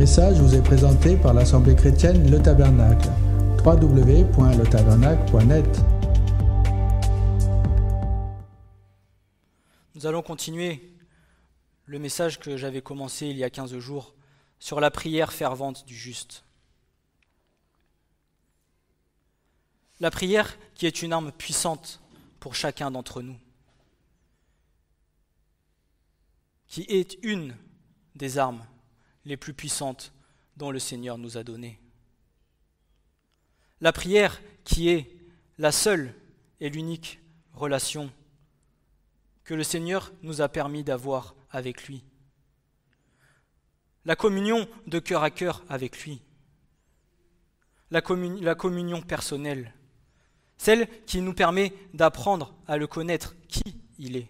message vous est présenté par l'Assemblée chrétienne Le Tabernacle. www.letabernacle.net. Nous allons continuer le message que j'avais commencé il y a 15 jours sur la prière fervente du juste. La prière qui est une arme puissante pour chacun d'entre nous, qui est une des armes les plus puissantes dont le Seigneur nous a données. La prière qui est la seule et l'unique relation que le Seigneur nous a permis d'avoir avec lui. La communion de cœur à cœur avec lui. La communion personnelle. Celle qui nous permet d'apprendre à le connaître, qui il est.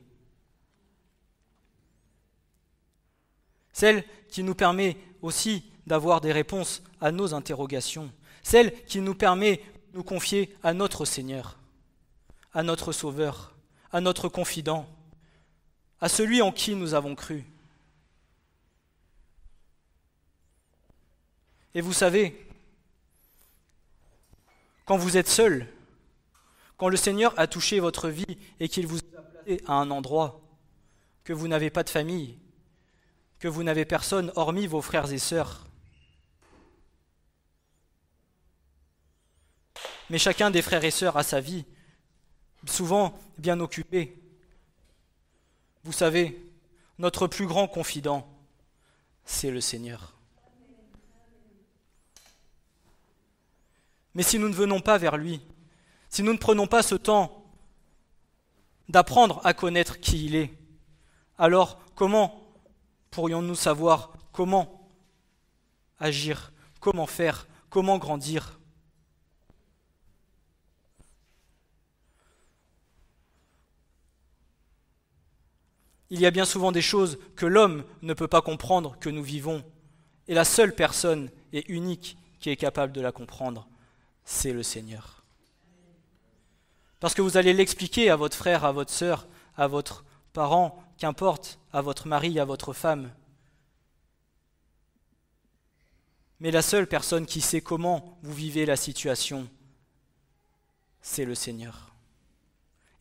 Celle qui nous permet aussi d'avoir des réponses à nos interrogations. Celle qui nous permet de nous confier à notre Seigneur, à notre Sauveur, à notre confident, à celui en qui nous avons cru. Et vous savez, quand vous êtes seul, quand le Seigneur a touché votre vie et qu'il vous a placé à un endroit, que vous n'avez pas de famille, que vous n'avez personne hormis vos frères et sœurs, mais chacun des frères et sœurs a sa vie, souvent bien occupée. Vous savez, notre plus grand confident, c'est le Seigneur. Mais si nous ne venons pas vers lui, si nous ne prenons pas ce temps d'apprendre à connaître qui il est, alors comment pourrions-nous savoir comment agir, comment faire, comment grandir ? Il y a bien souvent des choses que l'homme ne peut pas comprendre que nous vivons, et la seule personne et unique qui est capable de la comprendre, c'est le Seigneur. Parce que vous allez l'expliquer à votre frère, à votre sœur, à votre parent, qu'importe, à votre mari, à votre femme. Mais la seule personne qui sait comment vous vivez la situation, c'est le Seigneur.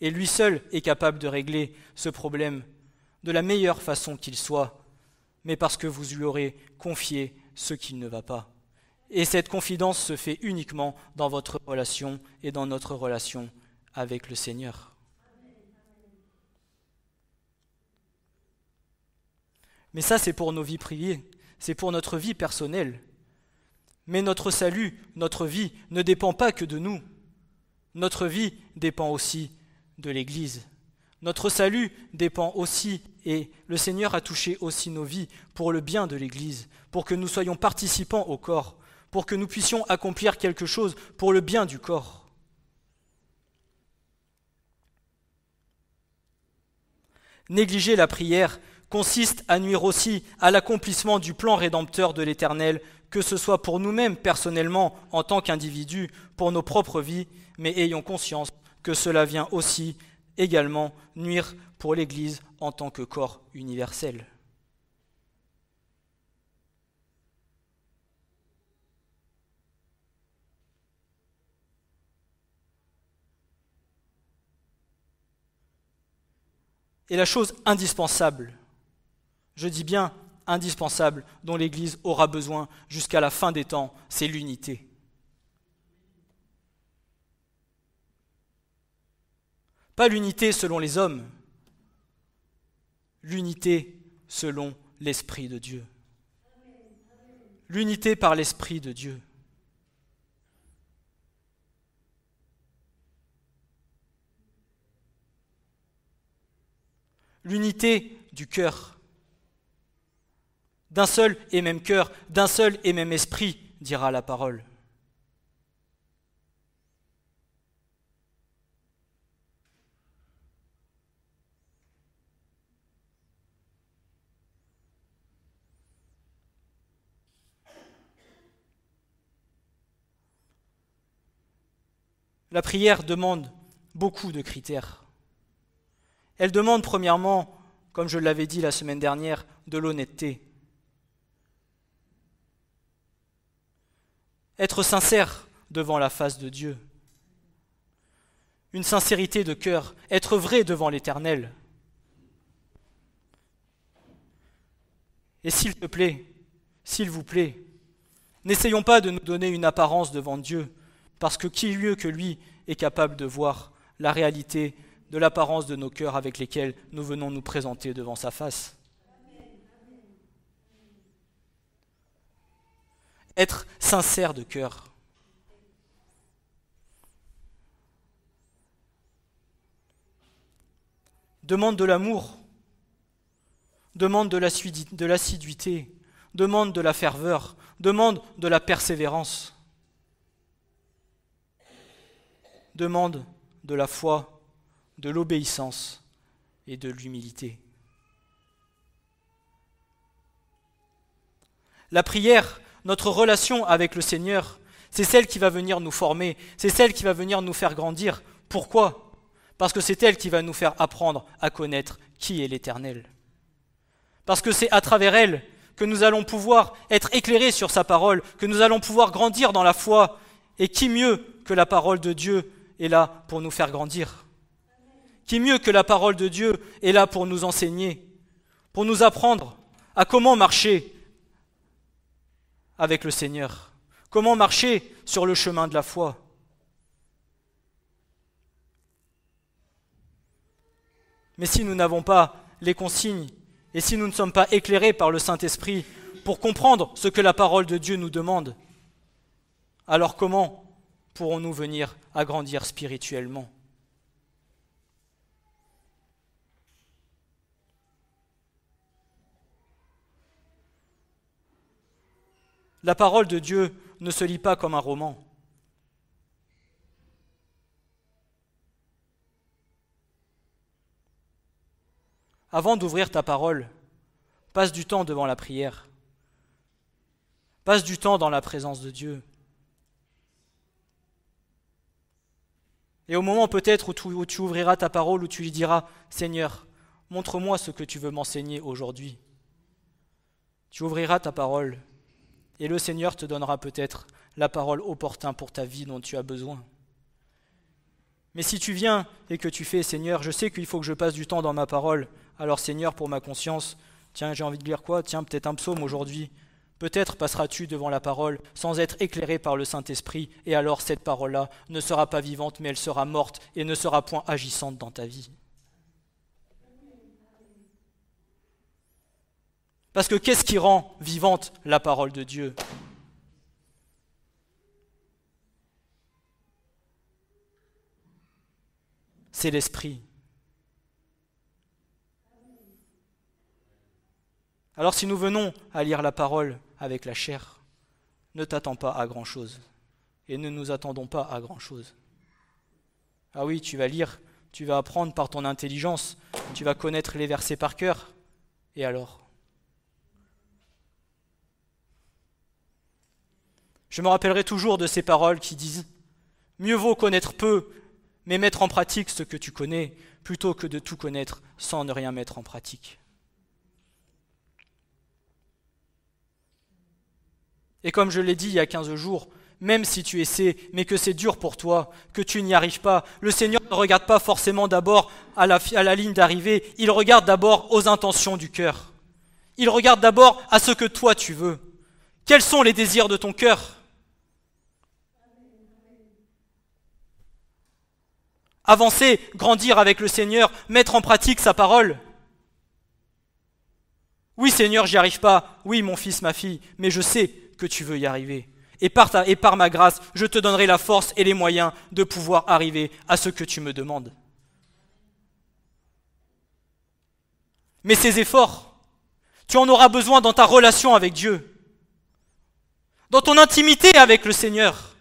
Et lui seul est capable de régler ce problème de la meilleure façon qu'il soit, mais parce que vous lui aurez confié ce qui ne va pas. Et cette confidence se fait uniquement dans votre relation et dans notre relation avec le Seigneur. Mais ça, c'est pour nos vies privées, c'est pour notre vie personnelle. Mais notre salut, notre vie ne dépend pas que de nous. Notre vie dépend aussi de l'Église. Notre salut dépend aussi, et le Seigneur a touché aussi nos vies pour le bien de l'Église, pour que nous soyons participants au corps, pour que nous puissions accomplir quelque chose pour le bien du corps. Négliger la prière consiste à nuire aussi à l'accomplissement du plan rédempteur de l'Éternel, que ce soit pour nous-mêmes personnellement en tant qu'individus, pour nos propres vies, mais ayons conscience que cela vient aussi également nuire pour l'Église en tant que corps universel. Et la chose indispensable, je dis bien indispensable, dont l'Église aura besoin jusqu'à la fin des temps, c'est l'unité. Pas l'unité selon les hommes, l'unité selon l'Esprit de Dieu. L'unité par l'Esprit de Dieu. L'unité du cœur. D'un seul et même cœur, d'un seul et même esprit, dira la parole. La prière demande beaucoup de critères. Elle demande premièrement, comme je l'avais dit la semaine dernière, de l'honnêteté. Être sincère devant la face de Dieu. Une sincérité de cœur, être vrai devant l'Éternel. Et s'il te plaît, s'il vous plaît, n'essayons pas de nous donner une apparence devant Dieu, parce que qui mieux que lui est capable de voir la réalité de l'apparence de nos cœurs avec lesquels nous venons nous présenter devant sa face. Être sincère de cœur. Demande de l'amour, demande de l'assiduité, demande de la ferveur, demande de la persévérance, demande de la foi, de l'obéissance et de l'humilité. La prière, notre relation avec le Seigneur, c'est celle qui va venir nous former, c'est celle qui va venir nous faire grandir. Pourquoi ? Parce que c'est elle qui va nous faire apprendre à connaître qui est l'Éternel. Parce que c'est à travers elle que nous allons pouvoir être éclairés sur sa parole, que nous allons pouvoir grandir dans la foi. Et qui mieux que la parole de Dieu est là pour nous faire grandir ? Qui mieux que la parole de Dieu est là pour nous enseigner, pour nous apprendre à comment marcher avec le Seigneur, comment marcher sur le chemin de la foi. Mais si nous n'avons pas les consignes et si nous ne sommes pas éclairés par le Saint-Esprit pour comprendre ce que la parole de Dieu nous demande, alors comment pourrons-nous venir à grandir spirituellement ? La parole de Dieu ne se lit pas comme un roman. Avant d'ouvrir ta parole, passe du temps devant la prière. Passe du temps dans la présence de Dieu. Et au moment peut-être où tu ouvriras ta parole, où tu lui diras « Seigneur, montre-moi ce que tu veux m'enseigner aujourd'hui ». Tu ouvriras ta parole et le Seigneur te donnera peut-être la parole opportune pour ta vie dont tu as besoin. Mais si tu viens et que tu fais « Seigneur, je sais qu'il faut que je passe du temps dans ma parole », alors Seigneur, pour ma conscience, tiens, j'ai envie de lire quoi ? Tiens, peut-être un psaume aujourd'hui. Peut-être passeras-tu devant la parole sans être éclairé par le Saint-Esprit, et alors cette parole-là ne sera pas vivante, mais elle sera morte et ne sera point agissante dans ta vie. Parce que qu'est-ce qui rend vivante la parole de Dieu ? C'est l'Esprit. Alors si nous venons à lire la parole avec la chair, ne t'attends pas à grand-chose. Et ne nous attendons pas à grand-chose. Ah oui, tu vas lire, tu vas apprendre par ton intelligence, tu vas connaître les versets par cœur. Et alors ? Je me rappellerai toujours de ces paroles qui disent « Mieux vaut connaître peu, mais mettre en pratique ce que tu connais, plutôt que de tout connaître sans ne rien mettre en pratique. » Et comme je l'ai dit il y a 15 jours, même si tu essaies, mais que c'est dur pour toi, que tu n'y arrives pas, le Seigneur ne regarde pas forcément d'abord à la ligne d'arrivée, il regarde d'abord aux intentions du cœur. Il regarde d'abord à ce que toi tu veux. Quels sont les désirs de ton cœur ? Avancer, grandir avec le Seigneur, mettre en pratique sa parole. Oui Seigneur, j'y arrive pas. Oui mon fils, ma fille, mais je sais que tu veux y arriver. Et par ma grâce, je te donnerai la force et les moyens de pouvoir arriver à ce que tu me demandes. Mais ces efforts, tu en auras besoin dans ta relation avec Dieu, dans ton intimité avec le Seigneur.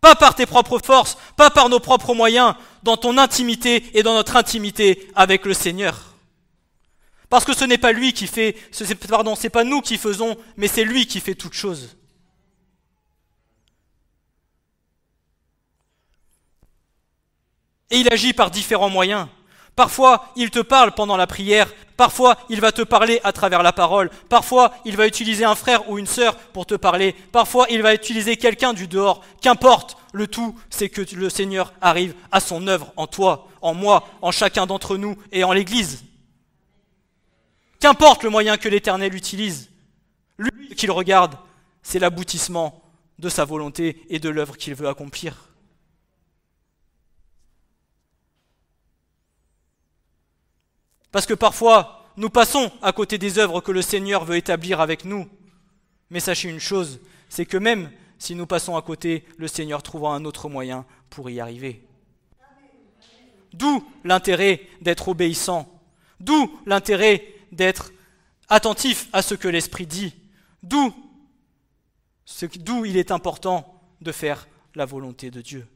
Pas par tes propres forces, pas par nos propres moyens, dans ton intimité et dans notre intimité avec le Seigneur. Parce que ce n'est pas lui qui fait, c'est pas nous qui faisons, mais c'est lui qui fait toutes choses. Et il agit par différents moyens. Parfois, il te parle pendant la prière. Parfois, il va te parler à travers la parole. Parfois, il va utiliser un frère ou une sœur pour te parler. Parfois, il va utiliser quelqu'un du dehors. Qu'importe, le tout, c'est que le Seigneur arrive à son œuvre en toi, en moi, en chacun d'entre nous et en l'Église. Qu'importe le moyen que l'Éternel utilise, lui qu'il regarde, c'est l'aboutissement de sa volonté et de l'œuvre qu'il veut accomplir. Parce que parfois, nous passons à côté des œuvres que le Seigneur veut établir avec nous. Mais sachez une chose, c'est que même si nous passons à côté, le Seigneur trouvera un autre moyen pour y arriver. D'où l'intérêt d'être obéissant. D'où l'intérêt d'être attentif à ce que l'Esprit dit. D'où il est important de faire la volonté de Dieu.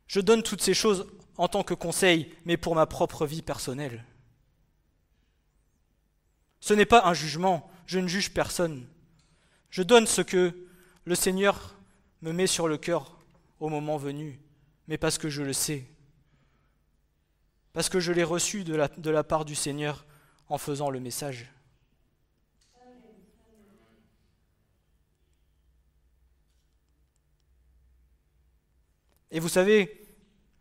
Je donne toutes ces choses en tant que conseil, mais pour ma propre vie personnelle. Ce n'est pas un jugement, je ne juge personne. Je donne ce que le Seigneur me met sur le cœur au moment venu, mais parce que je le sais. Parce que je l'ai reçu de la part du Seigneur en faisant le message. Et vous savez,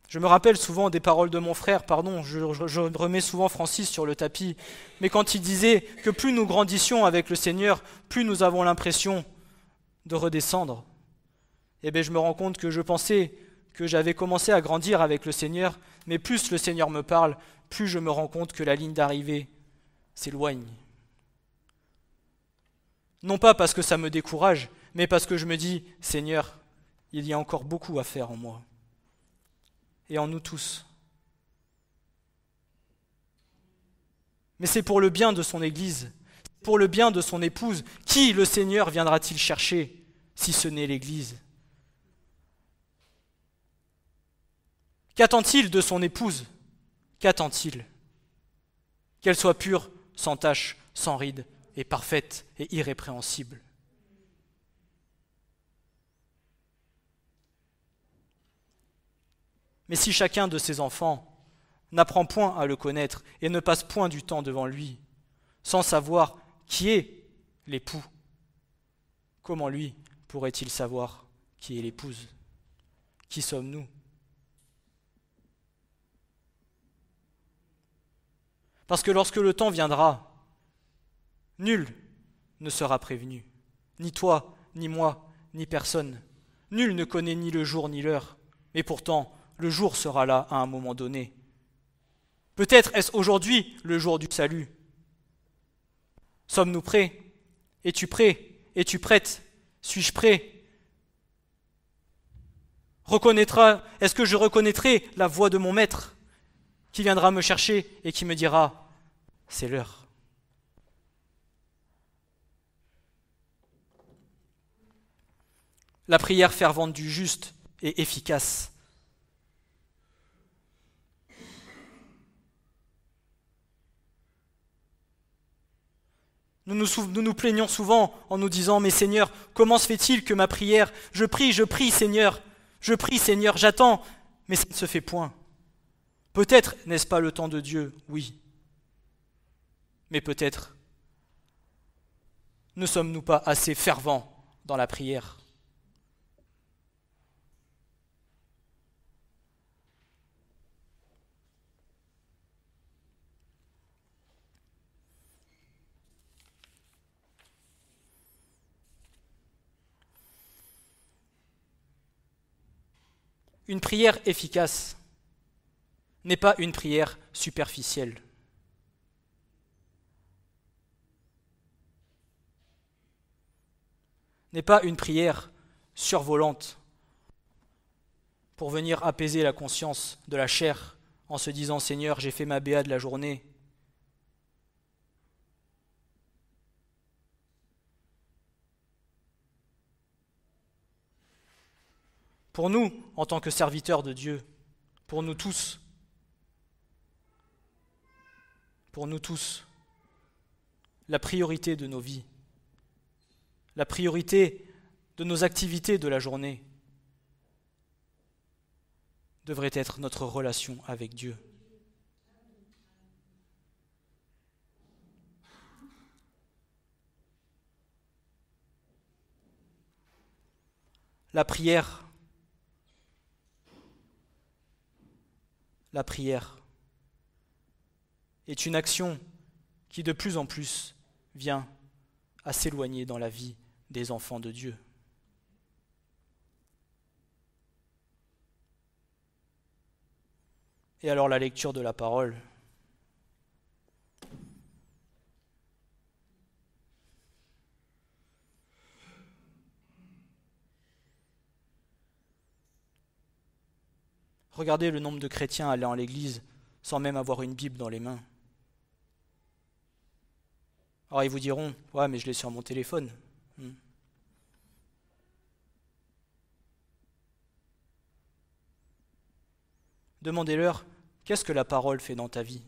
je me rappelle souvent des paroles de mon frère, je remets souvent Francis sur le tapis, mais quand il disait que plus nous grandissions avec le Seigneur, plus nous avons l'impression de redescendre. Eh bien, je me rends compte que je pensais que j'avais commencé à grandir avec le Seigneur, mais plus le Seigneur me parle, plus je me rends compte que la ligne d'arrivée s'éloigne. Non pas parce que ça me décourage, mais parce que je me dis, Seigneur, il y a encore beaucoup à faire en moi et en nous tous. Mais c'est pour le bien de son Église, pour le bien de son épouse. Qui le Seigneur viendra-t-il chercher si ce n'est l'Église ? Qu'attend-il de son épouse ? Qu'attend-il ? Qu'elle soit pure, sans tache, sans ride, et parfaite et irrépréhensible. Mais si chacun de ses enfants n'apprend point à le connaître et ne passe point du temps devant lui, sans savoir qui est l'époux, comment lui pourrait-il savoir qui est l'épouse ? Qui sommes-nous ? Parce que lorsque le temps viendra, nul ne sera prévenu, ni toi, ni moi, ni personne. Nul ne connaît ni le jour ni l'heure, mais pourtant, le jour sera là à un moment donné. Peut-être est-ce aujourd'hui le jour du salut. Sommes-nous prêts ? Es-tu prêt ? Es-tu prête ? Suis-je prêt ? Est-ce que je reconnaîtrai la voix de mon maître qui viendra me chercher et qui me dira « c'est l'heure ». La prière fervente du juste est efficace. Nous nous plaignons souvent en nous disant « Mais Seigneur, comment se fait-il que ma prière, je prie Seigneur, j'attends, mais ça ne se fait point. » Peut-être n'est-ce pas le temps de Dieu, oui. Mais peut-être ne sommes-nous pas assez fervents dans la prière. Une prière efficace n'est pas une prière superficielle. N'est pas une prière survolante pour venir apaiser la conscience de la chair en se disant « Seigneur, j'ai fait ma béa de la journée ». Pour nous, en tant que serviteurs de Dieu, pour nous tous, la priorité de nos vies, la priorité de nos activités de la journée devrait être notre relation avec Dieu. La prière est une action qui de plus en plus vient à s'éloigner dans la vie des enfants de Dieu. Et alors la lecture de la parole. Regardez le nombre de chrétiens allant à l'église sans même avoir une Bible dans les mains. Alors ils vous diront, ouais mais je l'ai sur mon téléphone. Demandez-leur, qu'est-ce que la parole fait dans ta vie ?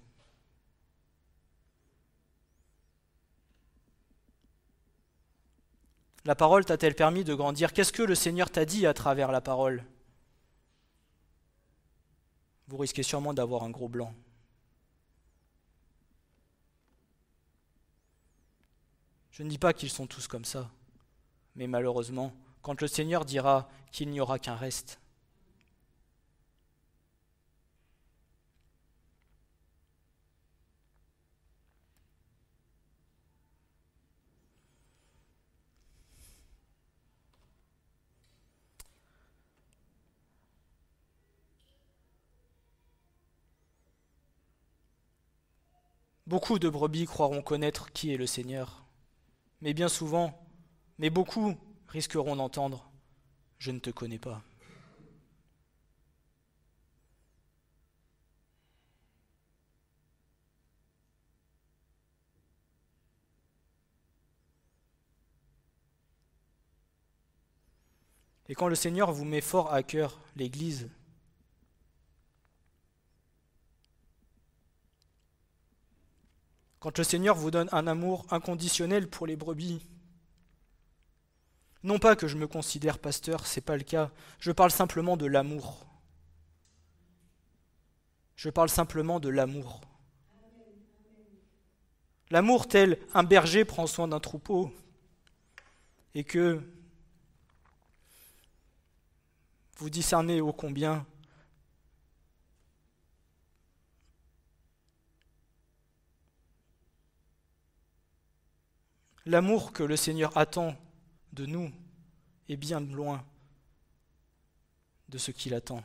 La parole t'a-t-elle permis de grandir ? Qu'est-ce que le Seigneur t'a dit à travers la parole ? Vous risquez sûrement d'avoir un gros blanc. Je ne dis pas qu'ils sont tous comme ça, mais malheureusement, quand le Seigneur dira qu'il n'y aura qu'un reste, beaucoup de brebis croiront connaître qui est le Seigneur, mais bien souvent, beaucoup risqueront d'entendre « Je ne te connais pas ». Et quand le Seigneur vous met fort à cœur l'Église, quand le Seigneur vous donne un amour inconditionnel pour les brebis, non pas que je me considère pasteur, c'est pas le cas, je parle simplement de l'amour. Je parle simplement de l'amour. L'amour tel un berger prend soin d'un troupeau et que vous discernez ô combien l'amour que le Seigneur attend de nous est bien loin de ce qu'il attend.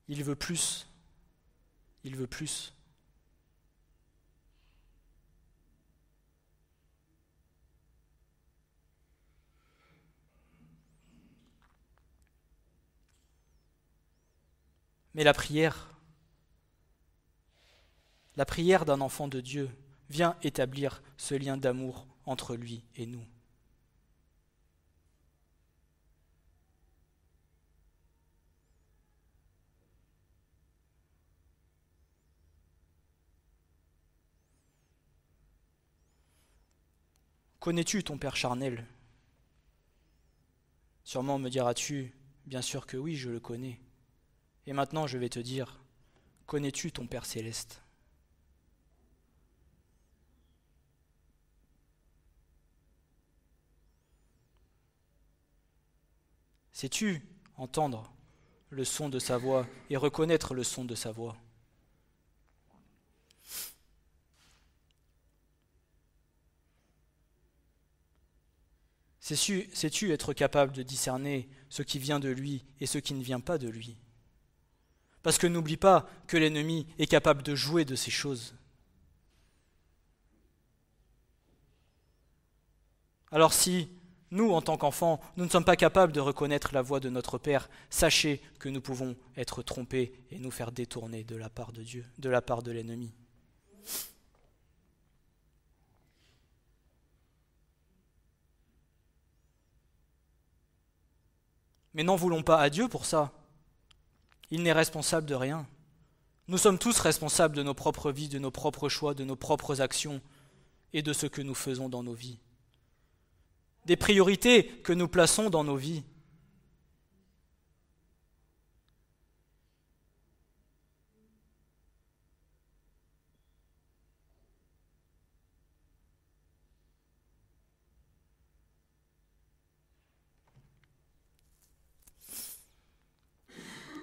Il veut plus. Il veut plus. Mais la prière d'un enfant de Dieu vient établir ce lien d'amour entre lui et nous. Connais-tu ton père charnel ? Sûrement me diras-tu, bien sûr que oui, je le connais. Et maintenant je vais te dire, connais-tu ton Père céleste ? Sais-tu entendre le son de sa voix et reconnaître le son de sa voix ? Sais-tu être capable de discerner ce qui vient de lui et ce qui ne vient pas de lui ? Parce que n'oublie pas que l'ennemi est capable de jouer de ces choses. Alors si nous, en tant qu'enfants, nous ne sommes pas capables de reconnaître la voix de notre Père, sachez que nous pouvons être trompés et nous faire détourner de la part de Dieu, de la part de l'ennemi. Mais n'en voulons pas à Dieu pour ça. Il n'est responsable de rien. Nous sommes tous responsables de nos propres vies, de nos propres choix, de nos propres actions. et de ce que nous faisons dans nos vies. Des priorités que nous plaçons dans nos vies.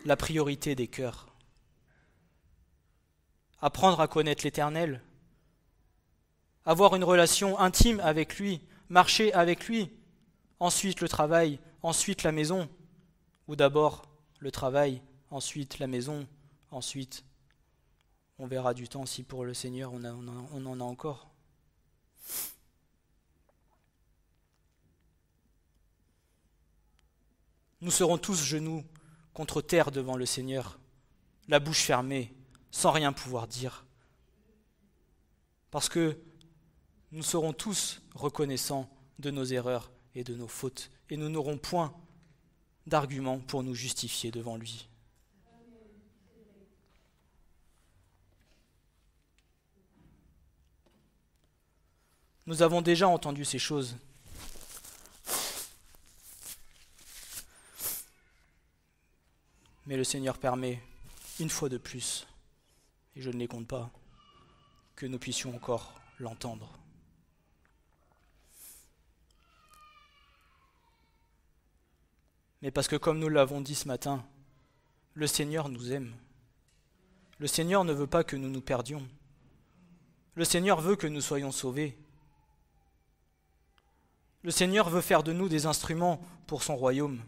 La priorité des cœurs. Apprendre à connaître l'Éternel, avoir une relation intime avec lui, marcher avec lui, ensuite le travail, ensuite la maison, ou d'abord le travail, ensuite la maison, ensuite on verra du temps si pour le Seigneur on en a encore. Nous serons tous genoux contre terre devant le Seigneur, la bouche fermée, sans rien pouvoir dire. Parce que nous serons tous reconnaissants de nos erreurs et de nos fautes, et nous n'aurons point d'arguments pour nous justifier devant lui. Nous avons déjà entendu ces choses. Mais le Seigneur permet, une fois de plus, et je ne les compte pas, que nous puissions encore l'entendre. Mais parce que comme nous l'avons dit ce matin, le Seigneur nous aime. Le Seigneur ne veut pas que nous nous perdions. Le Seigneur veut que nous soyons sauvés. Le Seigneur veut faire de nous des instruments pour son royaume.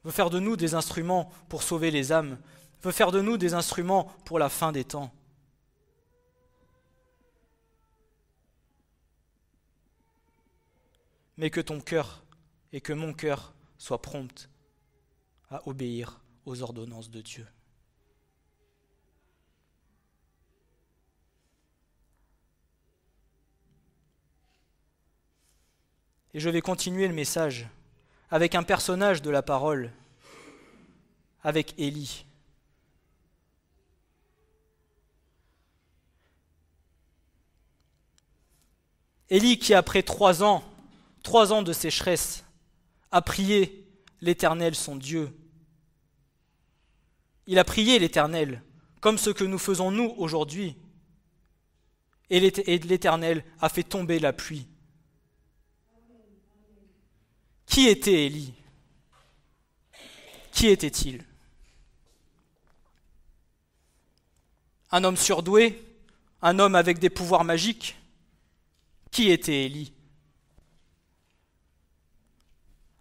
Veut faire de nous des instruments pour sauver les âmes. Veut faire de nous des instruments pour la fin des temps. Mais que ton cœur et que mon cœur soient prompts à obéir aux ordonnances de Dieu. Et je vais continuer le message avec un personnage de la parole, avec Élie. Élie qui, après 3 ans de sécheresse, a prié l'Éternel son Dieu. Il a prié l'Éternel, comme ce que nous faisons nous aujourd'hui. Et l'Éternel a fait tomber la pluie. Qui était Élie? Qui était-il? Un homme surdoué? Un homme avec des pouvoirs magiques? Qui était Élie?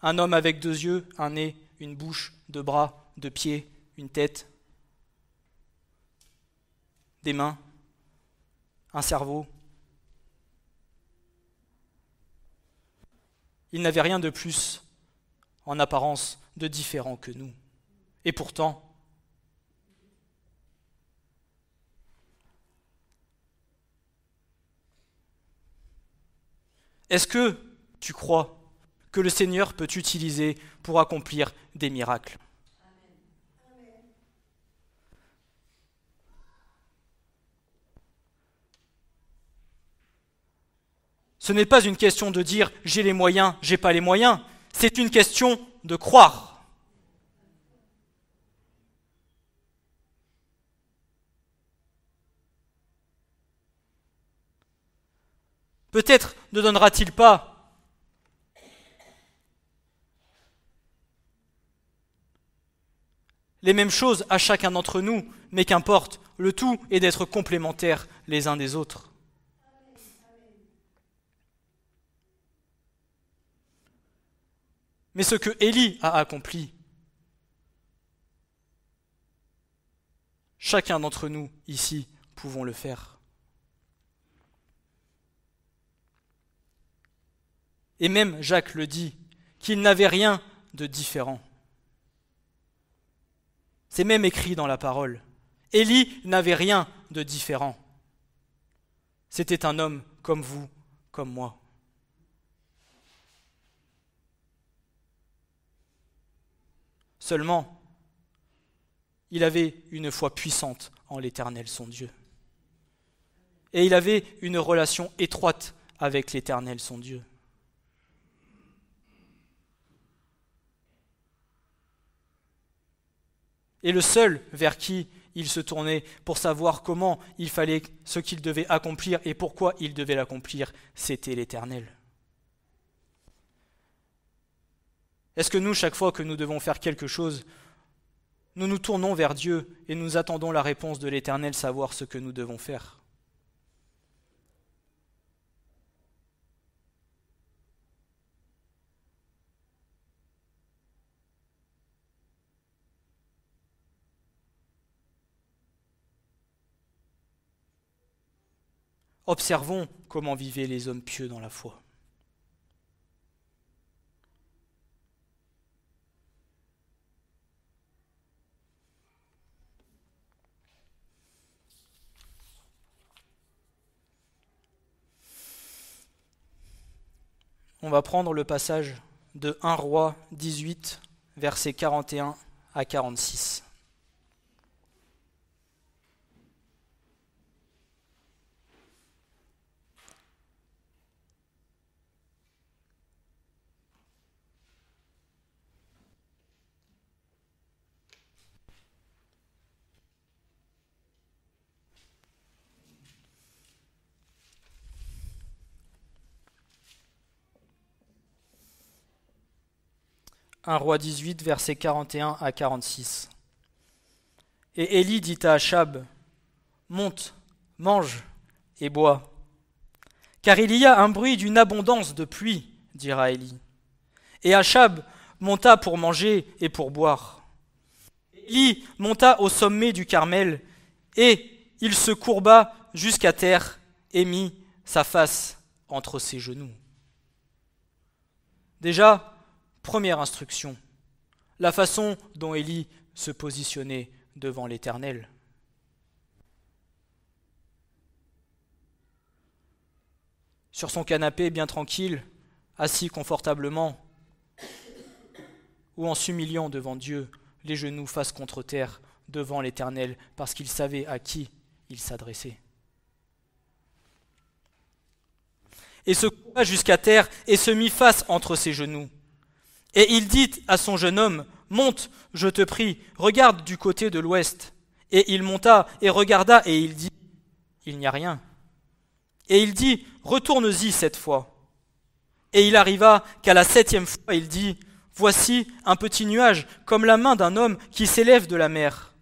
Un homme avec 2 yeux, un nez, une bouche, 2 bras, 2 pieds, une tête, des mains, un cerveau. Il n'avait rien de plus, en apparence, de différent que nous. Et pourtant, est-ce que tu crois que le Seigneur peut t'utiliser pour accomplir des miracles? Ce n'est pas une question de dire « j'ai les moyens, j'ai pas les moyens ». C'est une question de croire. Peut-être ne donnera-t-il pas les mêmes choses à chacun d'entre nous, mais qu'importe, le tout est d'être complémentaires les uns des autres. Mais ce que Élie a accompli, chacun d'entre nous ici pouvons le faire. Et même Jacques le dit, qu'il n'avait rien de différent. C'est même écrit dans la parole. Élie n'avait rien de différent. C'était un homme comme vous, comme moi. Seulement, il avait une foi puissante en l'Éternel, son Dieu. Et il avait une relation étroite avec l'Éternel, son Dieu. Et le seul vers qui il se tournait pour savoir comment il fallait, ce qu'il devait accomplir et pourquoi il devait l'accomplir, c'était l'Éternel. Est-ce que nous, chaque fois que nous devons faire quelque chose, nous nous tournons vers Dieu et nous attendons la réponse de l'Éternel, savoir ce que nous devons faire ? Observons comment vivaient les hommes pieux dans la foi. On va prendre le passage de 1 Roi 18, versets 41 à 46. « 1 Roi 18, versets 41 à 46. Et Élie dit à Achab, « Monte, mange et bois. Car il y a un bruit d'une abondance de pluie, dira Élie. Et Achab monta pour manger et pour boire. Élie monta au sommet du Carmel, et il se courba jusqu'à terre et mit sa face entre ses genoux. » Déjà, première instruction, la façon dont Élie se positionnait devant l'Éternel. Sur son canapé bien tranquille, assis confortablement, ou en s'humiliant devant Dieu, les genoux face contre terre, devant l'Éternel, parce qu'il savait à qui il s'adressait. Et se courba jusqu'à terre et se mit face entre ses genoux. Et il dit à son jeune homme, « Monte, je te prie, regarde du côté de l'ouest. » Et il monta et regarda, et il dit, « Il n'y a rien. » Et il dit, « Retourne-y cette fois. » Et il arriva qu'à la 7e fois, il dit, « Voici un petit nuage, comme la main d'un homme qui s'élève de la mer. »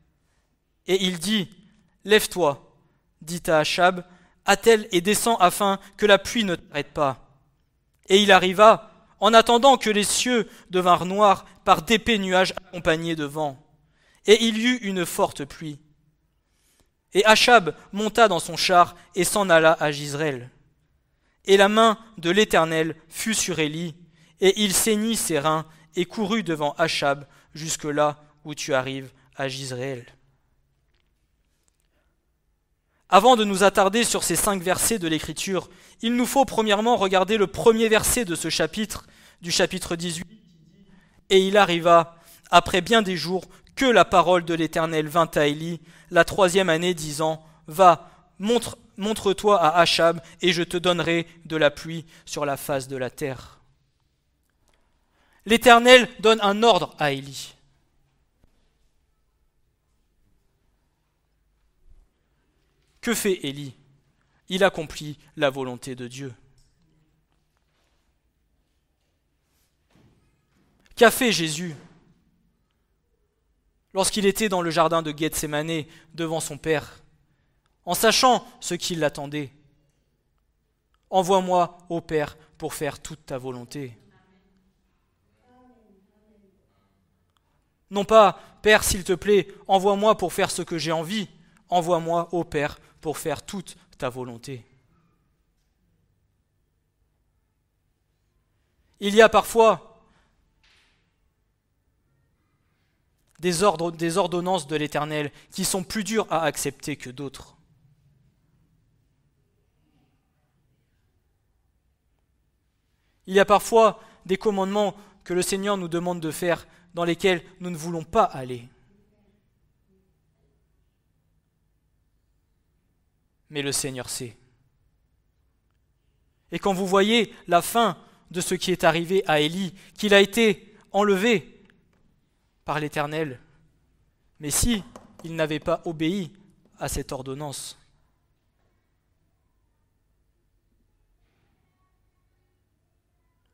Et il dit, « Lève-toi, dit à Achab, attelle et descends afin que la pluie ne t'arrête pas. » Et il arriva, en attendant que les cieux devinrent noirs par d'épais nuages accompagnés de vent. Et il y eut une forte pluie. Et Achab monta dans son char et s'en alla à Jizréel. Et la main de l'Éternel fut sur Élie, et il ceignit ses reins et courut devant Achab jusque là où tu arrives à Jizréel. Avant de nous attarder sur ces 5 versets de l'Écriture, il nous faut premièrement regarder le premier verset de ce chapitre, du chapitre 18. Et il arriva, après bien des jours, que la parole de l'Éternel vint à Élie, la 3e année, disant, « Va, montre-toi à Achab, et je te donnerai de la pluie sur la face de la terre. » L'Éternel donne un ordre à Élie. Que fait Élie ? Il accomplit la volonté de Dieu. Qu'a fait Jésus lorsqu'il était dans le jardin de Gethsémanée devant son Père, en sachant ce qui l'attendait ? Envoie-moi, ô Père, pour faire toute ta volonté. Non pas, Père, s'il te plaît, envoie-moi pour faire ce que j'ai envie. Envoie-moi, ô Père, pour faire toute ta volonté. Il y a parfois des ordonnances de l'Éternel qui sont plus dures à accepter que d'autres. Il y a parfois des commandements que le Seigneur nous demande de faire dans lesquels nous ne voulons pas aller. Mais le Seigneur sait. Et quand vous voyez la fin de ce qui est arrivé à Élie, qu'il a été enlevé par l'Éternel, mais si il n'avait pas obéi à cette ordonnance.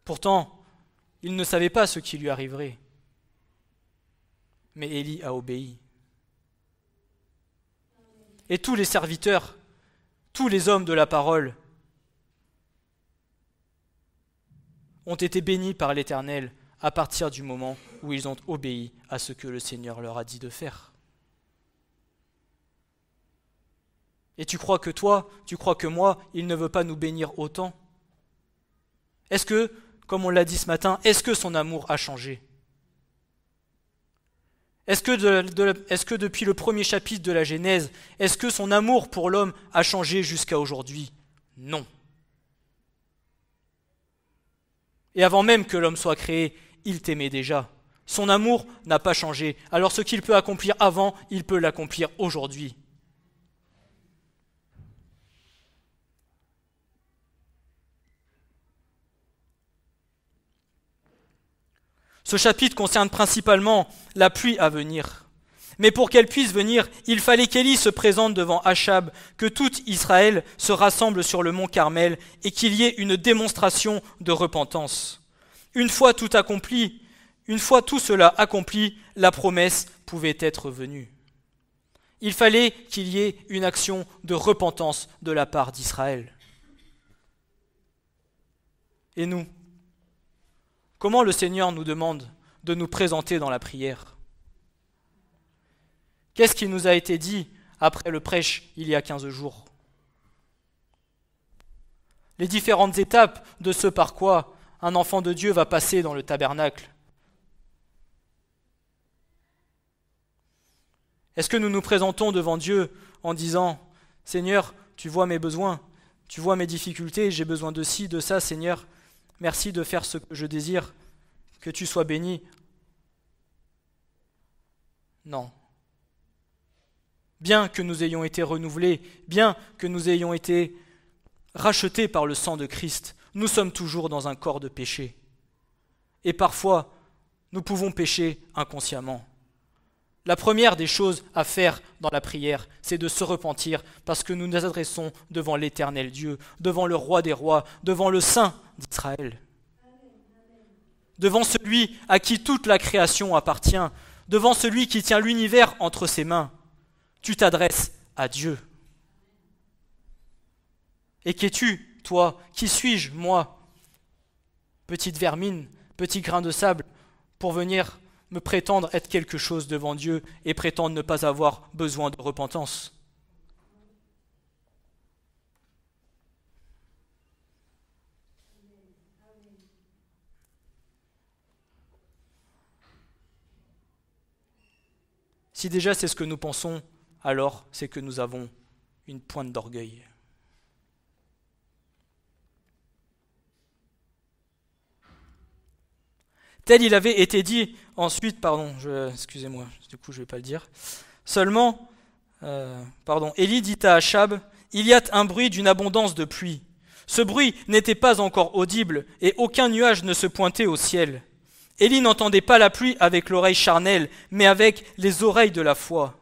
Pourtant, il ne savait pas ce qui lui arriverait. Mais Élie a obéi. Et tous les serviteurs, tous les hommes de la parole ont été bénis par l'Éternel à partir du moment où ils ont obéi à ce que le Seigneur leur a dit de faire. Et tu crois que toi, tu crois que moi, il ne veut pas nous bénir autant? Est-ce que, comme on l'a dit ce matin, est-ce que son amour a changé? Est-ce que depuis le premier chapitre de la Genèse, est-ce que son amour pour l'homme a changé jusqu'à aujourd'hui? Non. Et avant même que l'homme soit créé, il t'aimait déjà. Son amour n'a pas changé. Alors ce qu'il peut accomplir avant, il peut l'accomplir aujourd'hui. Ce chapitre concerne principalement la pluie à venir. Mais pour qu'elle puisse venir, il fallait qu'Élie se présente devant Achab, que tout Israël se rassemble sur le mont Carmel et qu'il y ait une démonstration de repentance. Une fois tout accompli, une fois tout cela accompli, la promesse pouvait être venue. Il fallait qu'il y ait une action de repentance de la part d'Israël. Et nous, comment le Seigneur nous demande de nous présenter dans la prière? Qu'est-ce qui nous a été dit après le prêche il y a 15 jours? Les différentes étapes de ce par quoi un enfant de Dieu va passer dans le tabernacle. Est-ce que nous nous présentons devant Dieu en disant « Seigneur, tu vois mes besoins, tu vois mes difficultés, j'ai besoin de ci, de ça, Seigneur, merci de faire ce que je désire, que tu sois béni. » Non. Bien que nous ayons été renouvelés, bien que nous ayons été rachetés par le sang de Christ, nous sommes toujours dans un corps de péché. Et parfois, nous pouvons pécher inconsciemment. La première des choses à faire dans la prière, c'est de se repentir parce que nous nous adressons devant l'Éternel Dieu, devant le Roi des rois, devant le Saint d'Israël, devant celui à qui toute la création appartient, devant celui qui tient l'univers entre ses mains. Tu t'adresses à Dieu. Et qu'es-tu, toi? Qui suis-je, moi? Petite vermine, petit grain de sable, pour venir me prétendre être quelque chose devant Dieu et prétendre ne pas avoir besoin de repentance. Si déjà c'est ce que nous pensons, alors c'est que nous avons une pointe d'orgueil. Tel il avait été dit ensuite, excusez-moi, du coup je ne vais pas le dire. Seulement, Élie dit à Achab, il y a un bruit d'une abondance de pluie. Ce bruit n'était pas encore audible et aucun nuage ne se pointait au ciel. Élie n'entendait pas la pluie avec l'oreille charnelle, mais avec les oreilles de la foi.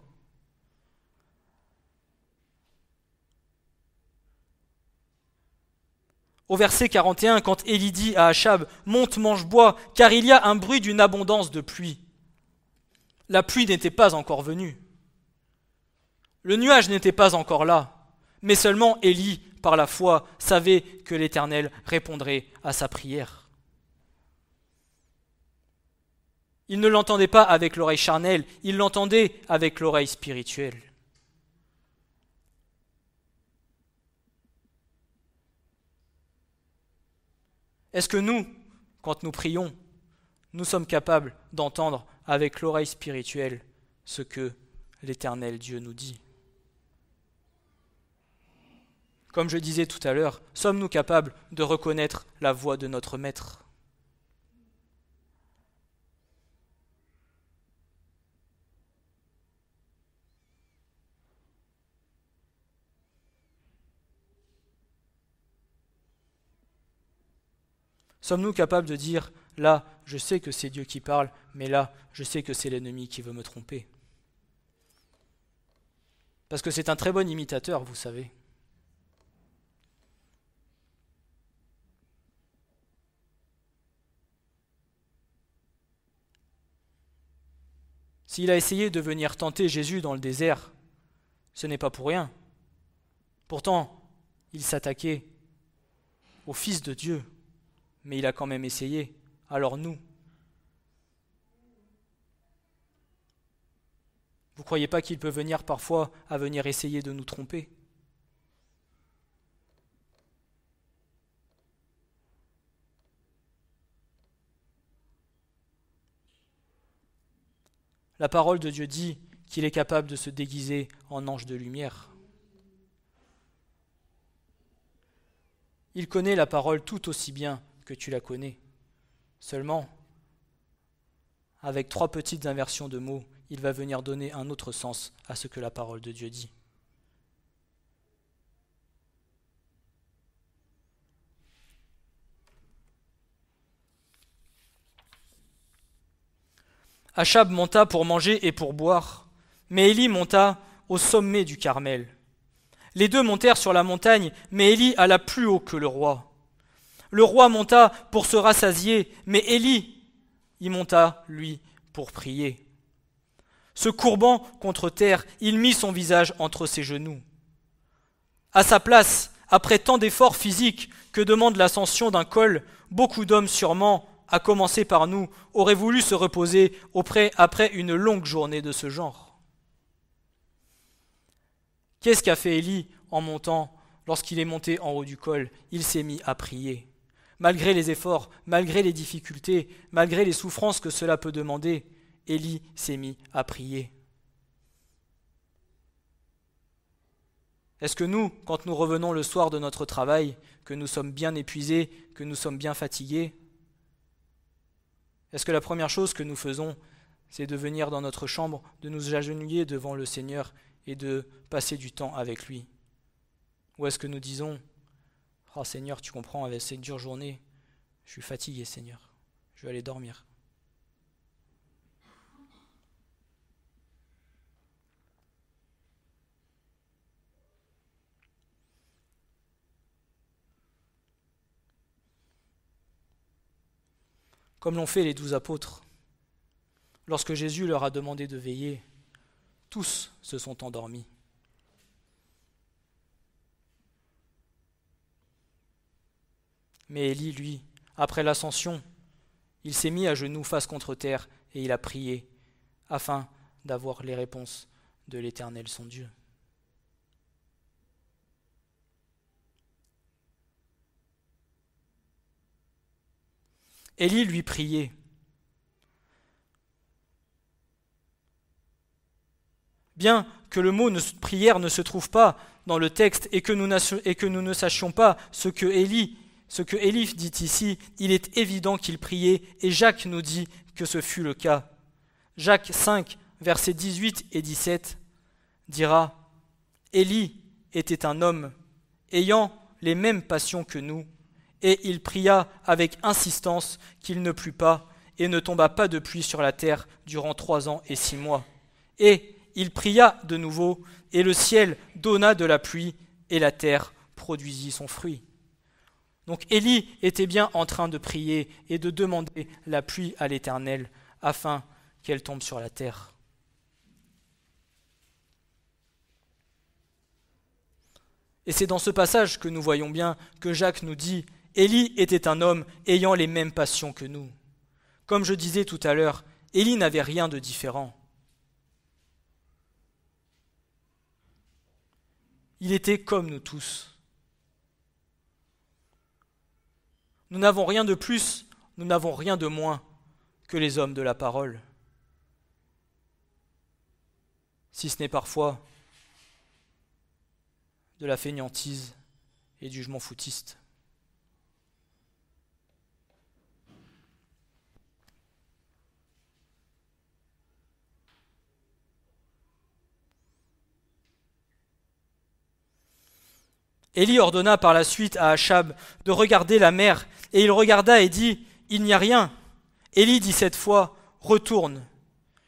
Au verset 41, quand Élie dit à Achab, « Monte, mange, bois, car il y a un bruit d'une abondance de pluie. » La pluie n'était pas encore venue. Le nuage n'était pas encore là, mais seulement Élie, par la foi, savait que l'Éternel répondrait à sa prière. Il ne l'entendait pas avec l'oreille charnelle, il l'entendait avec l'oreille spirituelle. Est-ce que nous, quand nous prions, nous sommes capables d'entendre avec l'oreille spirituelle ce que l'Éternel Dieu nous dit? Comme je disais tout à l'heure, sommes-nous capables de reconnaître la voix de notre Maître? Sommes-nous capables de dire, là, je sais que c'est Dieu qui parle, mais là, je sais que c'est l'ennemi qui veut me tromper? Parce que c'est un très bon imitateur, vous savez. S'il a essayé de venir tenter Jésus dans le désert, ce n'est pas pour rien. Pourtant, il s'attaquait au Fils de Dieu, mais il a quand même essayé. Alors nous, vous ne croyez pas qu'il peut venir parfois à venir essayer de nous tromper? La parole de Dieu dit qu'il est capable de se déguiser en ange de lumière. Il connaît la parole tout aussi bien que tu la connais. Seulement, avec 3 petites inversions de mots, il va venir donner un autre sens à ce que la parole de Dieu dit. Achab monta pour manger et pour boire, mais Élie monta au sommet du Carmel. Les deux montèrent sur la montagne, mais Élie alla plus haut que le roi. Le roi monta pour se rassasier, mais Élie y monta, lui, pour prier. Se courbant contre terre, il mit son visage entre ses genoux. À sa place, après tant d'efforts physiques que demande l'ascension d'un col, beaucoup d'hommes sûrement, à commencer par nous, auraient voulu se reposer après une longue journée de ce genre. Qu'est-ce qu'a fait Élie en montant? Lorsqu'il est monté en haut du col, il s'est mis à prier. Malgré les efforts, malgré les difficultés, malgré les souffrances que cela peut demander, Élie s'est mis à prier. Est-ce que nous, quand nous revenons le soir de notre travail, que nous sommes bien épuisés, que nous sommes bien fatigués, est-ce que la première chose que nous faisons, c'est de venir dans notre chambre, de nous agenouiller devant le Seigneur et de passer du temps avec lui? Ou est-ce que nous disons, « Oh Seigneur, tu comprends, avec cette dure journée, je suis fatigué Seigneur, je vais aller dormir. » Comme l'ont fait les 12 apôtres, lorsque Jésus leur a demandé de veiller, tous se sont endormis. Mais Élie, lui, après l'ascension, il s'est mis à genoux face contre terre et il a prié afin d'avoir les réponses de l'Éternel son Dieu. Élie lui priait. Bien que le mot prière ne se trouve pas dans le texte et que nous ne sachions pas ce que Élie dit ici, il est évident qu'il priait et Jacques nous dit que ce fut le cas. Jacques 5, versets 18 et 17 dira « Élie était un homme ayant les mêmes passions que nous, et il pria avec insistance qu'il ne plût pas et ne tomba pas de pluie sur la terre durant 3 ans et 6 mois. Et il pria de nouveau, et le ciel donna de la pluie, et la terre produisit son fruit. » Donc Élie était bien en train de prier et de demander la pluie à l'Éternel afin qu'elle tombe sur la terre. Et c'est dans ce passage que nous voyons bien que Jacques nous dit « Élie était un homme ayant les mêmes passions que nous. » Comme je disais tout à l'heure, Élie n'avait rien de différent. Il était comme nous tous. Nous n'avons rien de plus, nous n'avons rien de moins que les hommes de la parole. Si ce n'est parfois de la fainéantise et du je m'en foutiste. Élie ordonna par la suite à Achab de regarder la mer, et il regarda et dit « Il n'y a rien ». Élie dit cette fois « Retourne ».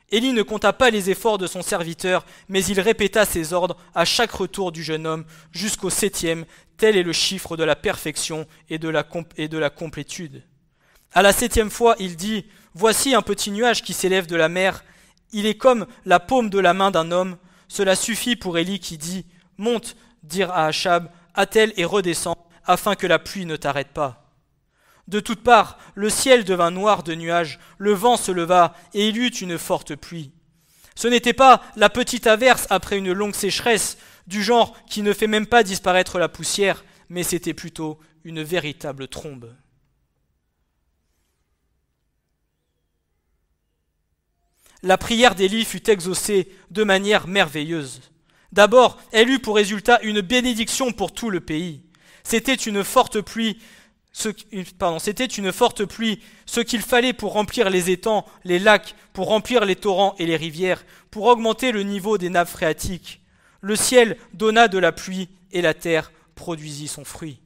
Élie ne compta pas les efforts de son serviteur, mais il répéta ses ordres à chaque retour du jeune homme jusqu'au 7e, tel est le chiffre de la perfection et de la complétude. À la 7e fois, il dit « Voici un petit nuage qui s'élève de la mer, il est comme la paume de la main d'un homme. » Cela suffit pour Élie qui dit « Monte, dire à Achab, attelle et redescends, afin que la pluie ne t'arrête pas. » De toutes parts, le ciel devint noir de nuages, le vent se leva, et il y eut une forte pluie. Ce n'était pas la petite averse après une longue sécheresse, du genre qui ne fait même pas disparaître la poussière, mais c'était plutôt une véritable trombe. La prière d'Élie fut exaucée de manière merveilleuse. D'abord, elle eut pour résultat une bénédiction pour tout le pays. C'était une forte pluie, ce qu'il fallait pour remplir les étangs, les lacs, pour remplir les torrents et les rivières, pour augmenter le niveau des nappes phréatiques. Le ciel donna de la pluie et la terre produisit son fruit.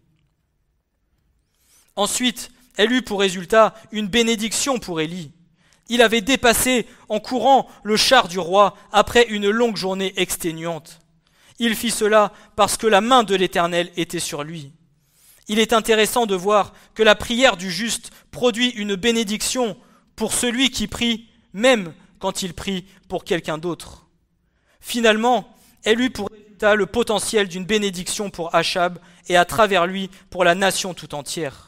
Ensuite, elle eut pour résultat une bénédiction pour Élie. Il avait dépassé en courant le char du roi après une longue journée exténuante. Il fit cela parce que la main de l'Éternel était sur lui. Il est intéressant de voir que la prière du juste produit une bénédiction pour celui qui prie, même quand il prie pour quelqu'un d'autre. Finalement, elle eut pour résultat le potentiel d'une bénédiction pour Achab et à travers lui pour la nation tout entière.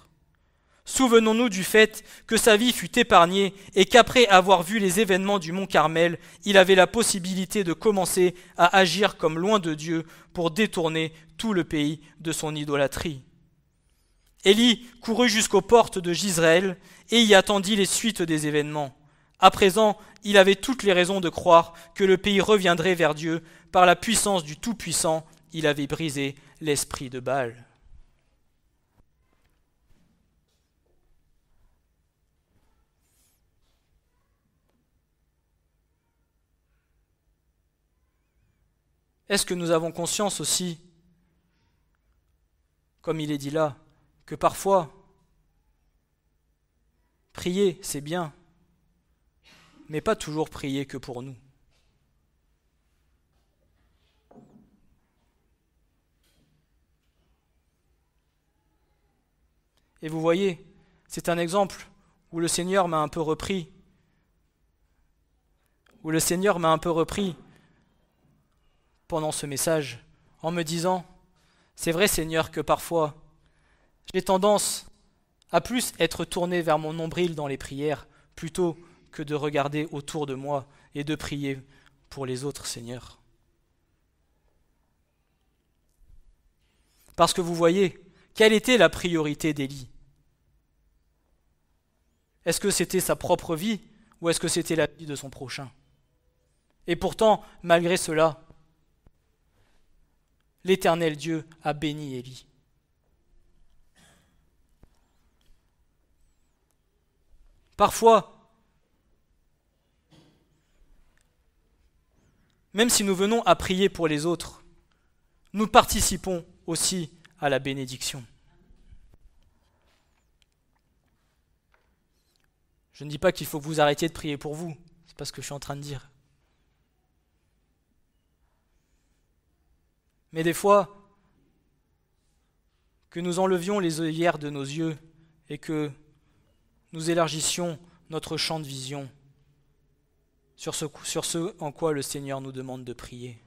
Souvenons-nous du fait que sa vie fut épargnée et qu'après avoir vu les événements du mont Carmel, il avait la possibilité de commencer à agir comme loin de Dieu pour détourner tout le pays de son idolâtrie. Élie courut jusqu'aux portes de Jizréel et y attendit les suites des événements. À présent, il avait toutes les raisons de croire que le pays reviendrait vers Dieu. Par la puissance du Tout-Puissant, il avait brisé l'esprit de Baal. Est-ce que nous avons conscience aussi, comme il est dit là, que parfois, prier, c'est bien, mais pas toujours prier que pour nous. Et vous voyez, c'est un exemple où le Seigneur m'a un peu repris, pendant ce message, en me disant, c'est vrai Seigneur que parfois, j'ai tendance à plus être tourné vers mon nombril dans les prières, plutôt que de regarder autour de moi et de prier pour les autres, Seigneur. Parce que vous voyez, quelle était la priorité d'Élie ? Est-ce que c'était sa propre vie ou est-ce que c'était la vie de son prochain ? Et pourtant, malgré cela, l'Éternel Dieu a béni Élie. Parfois, même si nous venons à prier pour les autres, nous participons aussi à la bénédiction. Je ne dis pas qu'il faut que vous arrêtiez de prier pour vous, c'est pas ce que je suis en train de dire. Mais des fois, que nous enlevions les œillères de nos yeux et que nous élargissions notre champ de vision sur ce en quoi le Seigneur nous demande de prier.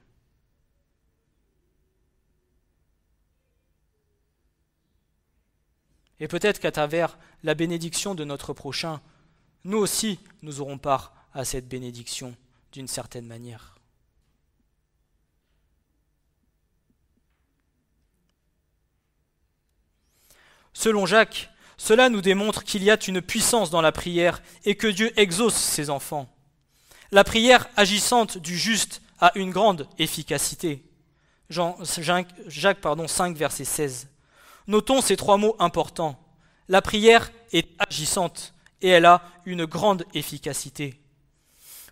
Et peut-être qu'à travers la bénédiction de notre prochain, nous aussi, nous aurons part à cette bénédiction d'une certaine manière. Selon Jacques, cela nous démontre qu'il y a une puissance dans la prière et que Dieu exauce ses enfants. La prière agissante du juste a une grande efficacité. Jacques 5, verset 16. Notons ces trois mots importants. La prière est agissante et elle a une grande efficacité.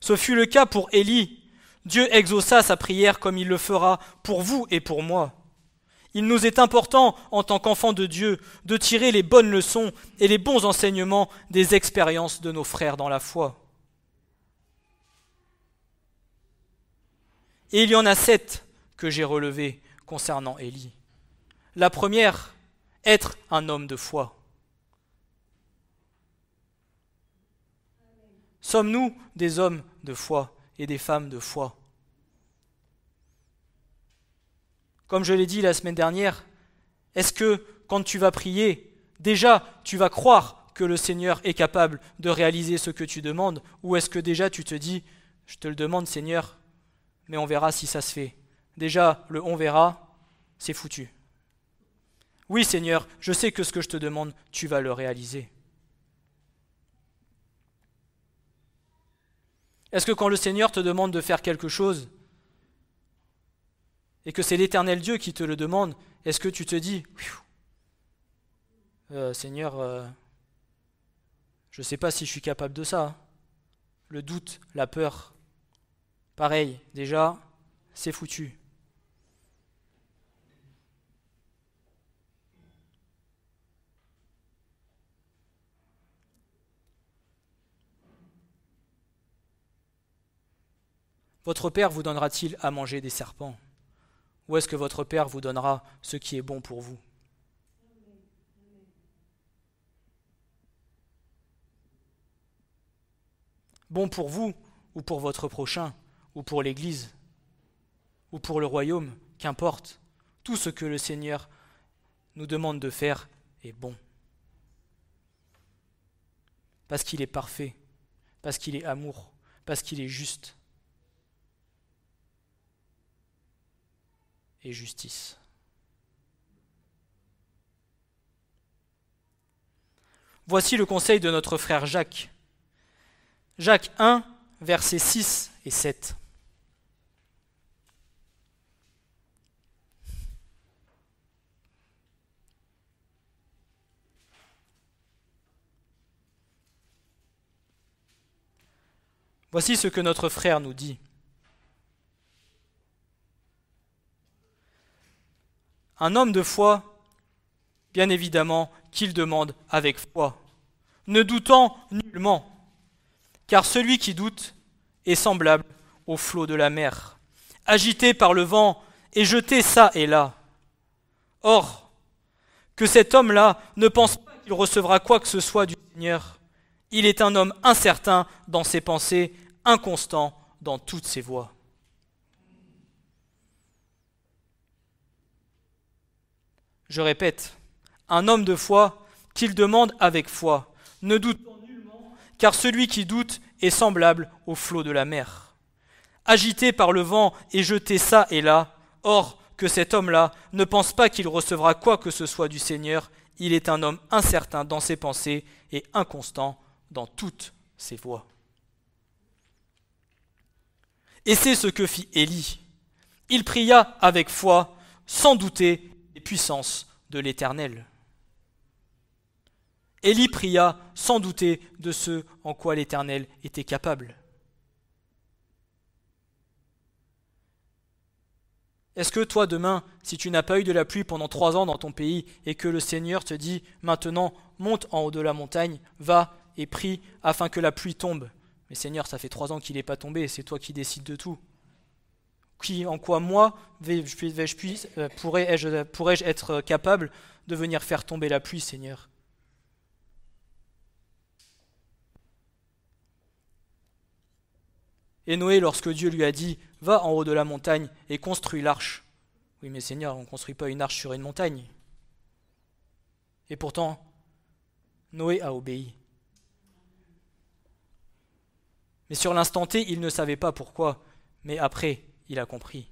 Ce fut le cas pour Élie. Dieu exauça sa prière comme il le fera pour vous et pour moi. Il nous est important, en tant qu'enfants de Dieu, de tirer les bonnes leçons et les bons enseignements des expériences de nos frères dans la foi. Et il y en a 7 que j'ai relevées concernant Élie. La première, être un homme de foi. Sommes-nous des hommes de foi et des femmes de foi? Comme je l'ai dit la semaine dernière, est-ce que quand tu vas prier, déjà tu vas croire que le Seigneur est capable de réaliser ce que tu demandes, ou est-ce que déjà tu te dis, je te le demande Seigneur, mais on verra si ça se fait. Déjà, le on verra, c'est foutu. Oui Seigneur, je sais que ce que je te demande, tu vas le réaliser. Est-ce que quand le Seigneur te demande de faire quelque chose, et que c'est l'Éternel Dieu qui te le demande, est-ce que tu te dis, Seigneur, je ne sais pas si je suis capable de ça. Le doute, la peur, pareil, déjà, c'est foutu. Votre Père vous donnera-t-il à manger des serpents? Ou est-ce que votre Père vous donnera ce qui est bon pour vous? Bon pour vous, ou pour votre prochain, ou pour l'Église, ou pour le royaume, qu'importe. Tout ce que le Seigneur nous demande de faire est bon. Parce qu'il est parfait, parce qu'il est amour, parce qu'il est juste. Et justice. Voici le conseil de notre frère Jacques. Jacques 1, versets 6 et 7. Voici ce que notre frère nous dit. Un homme de foi, bien évidemment, qu'il demande avec foi, ne doutant nullement, car celui qui doute est semblable au flot de la mer, agité par le vent et jeté çà et là. Or, que cet homme-là ne pense pas qu'il recevra quoi que ce soit du Seigneur, il est un homme incertain dans ses pensées, inconstant dans toutes ses voies. Je répète, un homme de foi, qu'il demande avec foi, ne doute nullement, car celui qui doute est semblable au flot de la mer, agité par le vent et jeté çà et là. Or, que cet homme-là ne pense pas qu'il recevra quoi que ce soit du Seigneur, il est un homme incertain dans ses pensées et inconstant dans toutes ses voies. Et c'est ce que fit Élie. Il pria avec foi, sans douter des puissances de l'Éternel. Élie pria sans douter de ce en quoi l'Éternel était capable. Est-ce que toi demain, si tu n'as pas eu de la pluie pendant 3 ans dans ton pays et que le Seigneur te dit maintenant monte en haut de la montagne, va et prie afin que la pluie tombe. Mais Seigneur, ça fait 3 ans qu'il n'est pas tombé, c'est toi qui décides de tout. En quoi moi pourrais-je être capable de venir faire tomber la pluie, Seigneur? Et Noé, lorsque Dieu lui a dit « Va en haut de la montagne et construis l'arche ». Oui, mais Seigneur, on ne construit pas une arche sur une montagne. Et pourtant, Noé a obéi. Mais sur l'instant T, il ne savait pas pourquoi, mais après, il a compris.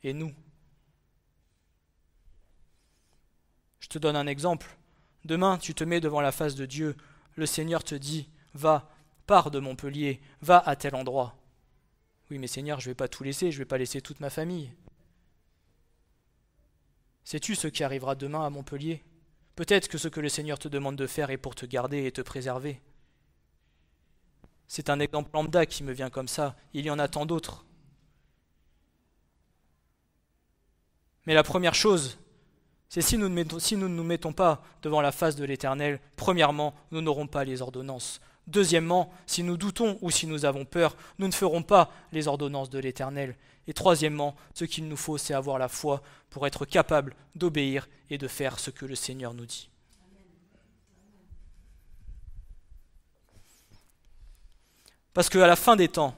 Et nous? Je te donne un exemple. Demain, tu te mets devant la face de Dieu. Le Seigneur te dit « Va, pars de Montpellier, va à tel endroit. » Oui, mais Seigneur, je ne vais pas tout laisser, je ne vais pas laisser toute ma famille. Sais-tu ce qui arrivera demain à Montpellier? Peut-être que ce que le Seigneur te demande de faire est pour te garder et te préserver. C'est un exemple lambda qui me vient comme ça. Il y en a tant d'autres. Mais la première chose, c'est si nous ne nous mettons pas devant la face de l'Éternel, premièrement, nous n'aurons pas les ordonnances. Deuxièmement, si nous doutons ou si nous avons peur, nous ne ferons pas les ordonnances de l'Éternel. Et troisièmement, ce qu'il nous faut, c'est avoir la foi pour être capable d'obéir et de faire ce que le Seigneur nous dit. Parce qu'à la fin des temps,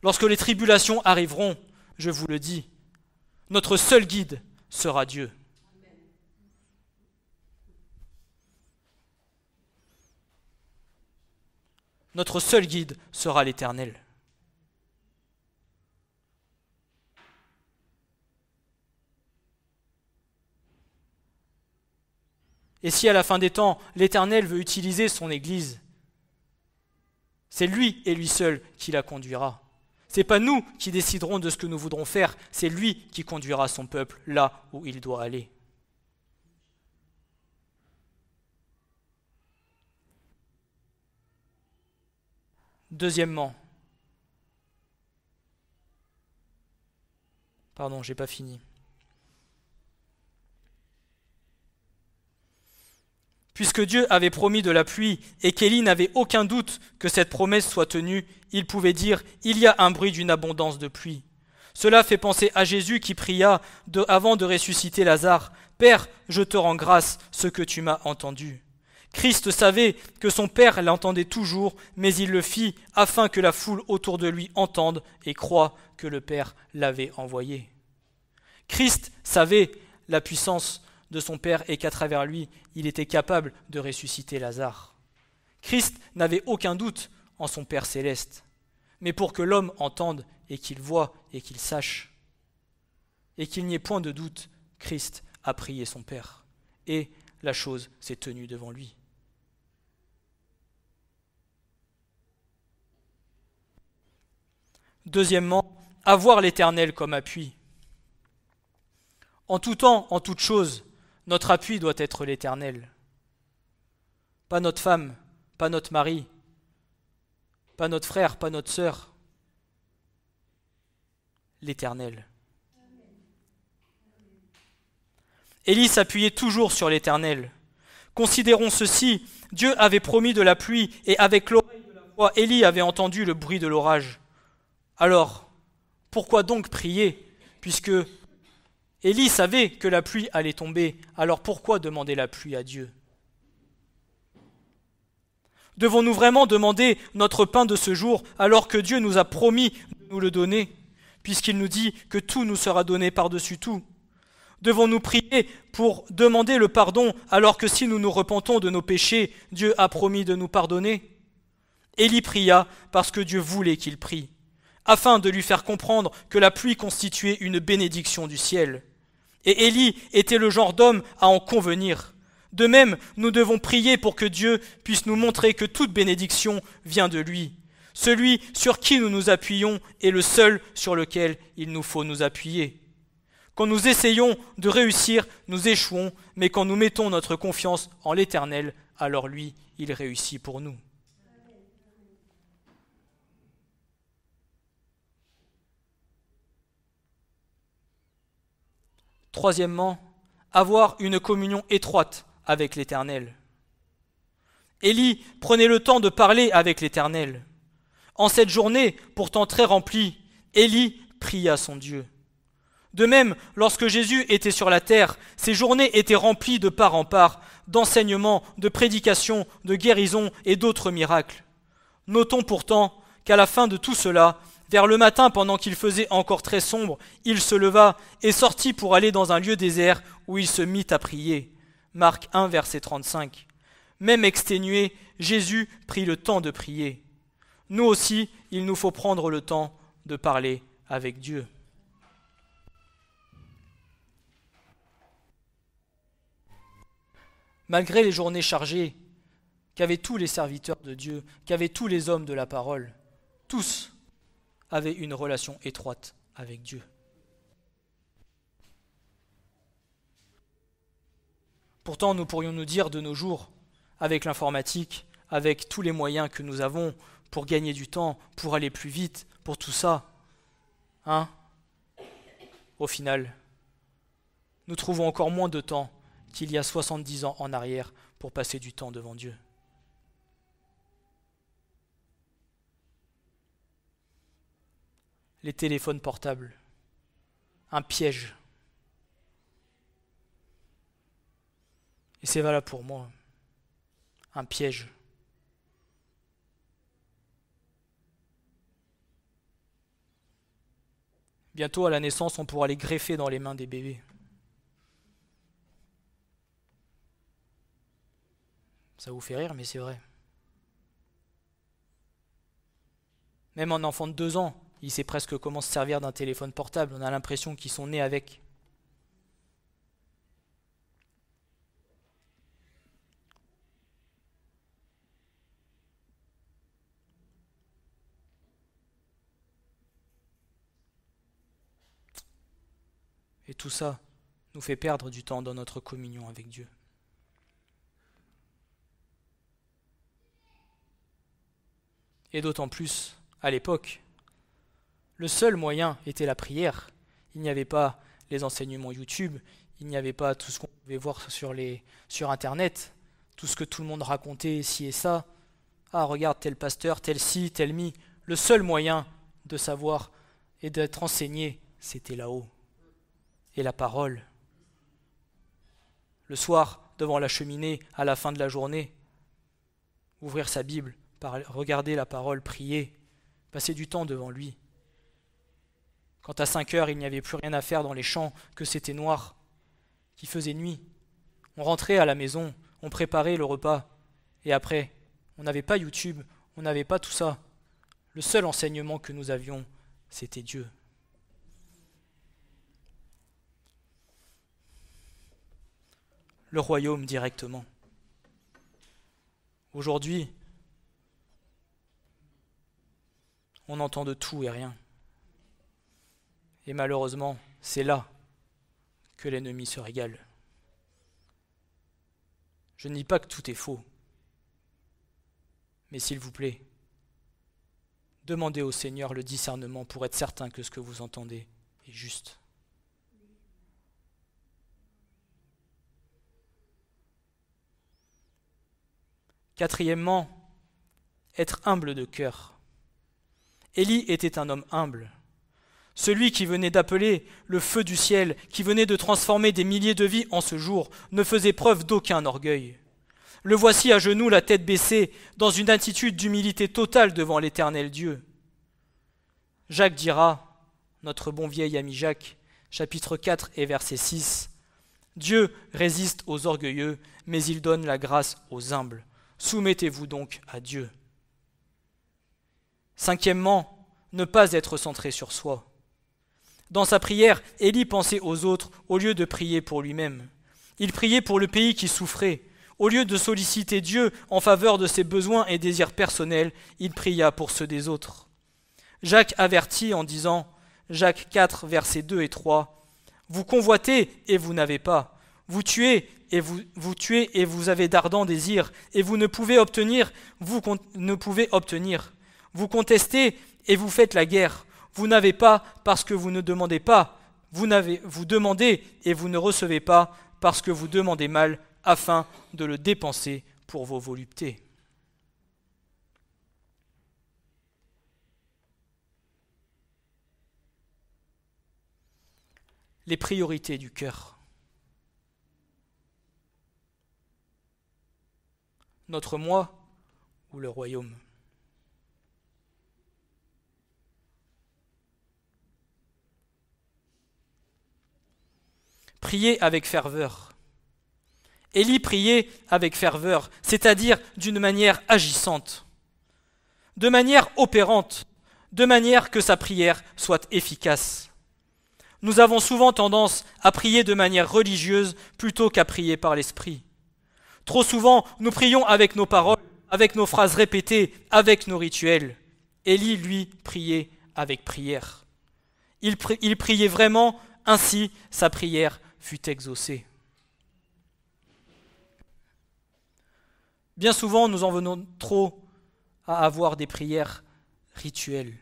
lorsque les tribulations arriveront, je vous le dis, notre seul guide sera Dieu. Notre seul guide sera l'Éternel. Et si à la fin des temps, l'Éternel veut utiliser son Église, c'est lui et lui seul qui la conduira. Ce n'est pas nous qui déciderons de ce que nous voudrons faire, c'est lui qui conduira son peuple là où il doit aller. Deuxièmement, j'ai pas fini. Puisque Dieu avait promis de la pluie et qu'Élie n'avait aucun doute que cette promesse soit tenue, il pouvait dire « Il y a un bruit d'une abondance de pluie ». Cela fait penser à Jésus qui pria avant de ressusciter Lazare « Père, je te rends grâce, ce que tu m'as entendu ». Christ savait que son Père l'entendait toujours, mais il le fit afin que la foule autour de lui entende et croie que le Père l'avait envoyé. Christ savait la puissance de son Père et qu'à travers lui, il était capable de ressusciter Lazare. Christ n'avait aucun doute en son Père céleste, mais pour que l'homme entende et qu'il voie et qu'il sache, et qu'il n'y ait point de doute, Christ a prié son Père, et la chose s'est tenue devant lui. Deuxièmement, avoir l'Éternel comme appui. En tout temps, en toute chose, notre appui doit être l'Éternel. Pas notre femme, pas notre mari, pas notre frère, pas notre sœur. L'Éternel. Élie s'appuyait toujours sur l'Éternel. Considérons ceci, Dieu avait promis de la pluie et avec l'oreille de la foi, Élie avait entendu le bruit de l'orage. Alors, pourquoi donc prier, puisque Élie savait que la pluie allait tomber, alors pourquoi demander la pluie à Dieu ? Devons-nous vraiment demander notre pain de ce jour alors que Dieu nous a promis de nous le donner, puisqu'il nous dit que tout nous sera donné par-dessus tout ? Devons-nous prier pour demander le pardon alors que si nous nous repentons de nos péchés, Dieu a promis de nous pardonner ? Élie pria parce que Dieu voulait qu'il prie, afin de lui faire comprendre que la pluie constituait une bénédiction du ciel. Et Élie était le genre d'homme à en convenir. De même, nous devons prier pour que Dieu puisse nous montrer que toute bénédiction vient de lui. Celui sur qui nous nous appuyons est le seul sur lequel il nous faut nous appuyer. Quand nous essayons de réussir, nous échouons, mais quand nous mettons notre confiance en l'Éternel, alors lui, il réussit pour nous. Troisièmement, avoir une communion étroite avec l'Éternel. Élie prenait le temps de parler avec l'Éternel. En cette journée, pourtant très remplie, Élie pria son Dieu. De même, lorsque Jésus était sur la terre, ses journées étaient remplies de part en part, d'enseignements, de prédications, de guérisons et d'autres miracles. Notons pourtant qu'à la fin de tout cela, vers le matin, pendant qu'il faisait encore très sombre, il se leva et sortit pour aller dans un lieu désert où il se mit à prier. Marc 1, verset 35. Même exténué, Jésus prit le temps de prier. Nous aussi, il nous faut prendre le temps de parler avec Dieu. Malgré les journées chargées qu'avaient tous les serviteurs de Dieu, qu'avaient tous les hommes de la parole, tous avaient une relation étroite avec Dieu. Pourtant, nous pourrions nous dire de nos jours, avec l'informatique, avec tous les moyens que nous avons pour gagner du temps, pour aller plus vite, pour tout ça, Au final, nous trouvons encore moins de temps qu'il y a 70 ans en arrière pour passer du temps devant Dieu. Les téléphones portables, un piège. Et c'est valable pour moi, un piège. Bientôt, à la naissance, on pourra les greffer dans les mains des bébés. Ça vous fait rire, mais c'est vrai. Même un enfant de 2 ans, il sait presque comment se servir d'un téléphone portable. On a l'impression qu'ils sont nés avec. Et tout ça nous fait perdre du temps dans notre communion avec Dieu. Et d'autant plus, à l'époque, le seul moyen était la prière. Il n'y avait pas les enseignements YouTube, il n'y avait pas tout ce qu'on pouvait voir sur Internet, tout ce que tout le monde racontait, ci et ça. Ah, regarde, tel pasteur, tel ci, tel mi. Le seul moyen de savoir et d'être enseigné, c'était là-haut. Et la parole. Le soir, devant la cheminée, à la fin de la journée, ouvrir sa Bible, regarder la parole, prier, passer du temps devant lui. Quand à 5 heures, il n'y avait plus rien à faire dans les champs, que c'était noir, qu'il faisait nuit, on rentrait à la maison, on préparait le repas, et après, on n'avait pas YouTube, on n'avait pas tout ça. Le seul enseignement que nous avions, c'était Dieu. Le royaume directement. Aujourd'hui, on entend de tout et rien. Et malheureusement, c'est là que l'ennemi se régale. Je ne dis pas que tout est faux, mais s'il vous plaît, demandez au Seigneur le discernement pour être certain que ce que vous entendez est juste. Quatrièmement, être humble de cœur. Élie était un homme humble. Celui qui venait d'appeler le feu du ciel, qui venait de transformer des milliers de vies en ce jour, ne faisait preuve d'aucun orgueil. Le voici à genoux, la tête baissée, dans une attitude d'humilité totale devant l'Éternel Dieu. Jacques dira, notre bon vieil ami Jacques, chapitre 4 et verset 6, « Dieu résiste aux orgueilleux, mais il donne la grâce aux humbles. Soumettez-vous donc à Dieu. » Cinquièmement, ne pas être centré sur soi. Dans sa prière, Élie pensait aux autres au lieu de prier pour lui-même. Il priait pour le pays qui souffrait. Au lieu de solliciter Dieu en faveur de ses besoins et désirs personnels, il pria pour ceux des autres. Jacques avertit en disant, Jacques 4, versets 2 et 3, « Vous convoitez et vous n'avez pas. Vous tuez et vous avez d'ardents désirs, et vous ne pouvez obtenir, Vous contestez et vous faites la guerre. Vous n'avez pas parce que vous ne demandez pas. Vous demandez et vous ne recevez pas parce que vous demandez mal afin de le dépenser pour vos voluptés. » Les priorités du cœur. Notre moi ou le royaume? Priez avec ferveur. Élie priait avec ferveur, c'est-à-dire d'une manière agissante, de manière opérante, de manière que sa prière soit efficace. Nous avons souvent tendance à prier de manière religieuse plutôt qu'à prier par l'esprit. Trop souvent, nous prions avec nos paroles, avec nos phrases répétées, avec nos rituels. Élie, lui, priait avec prière. Il priait vraiment, ainsi sa prière fut exaucée. Bien souvent, nous en venons trop à avoir des prières rituelles.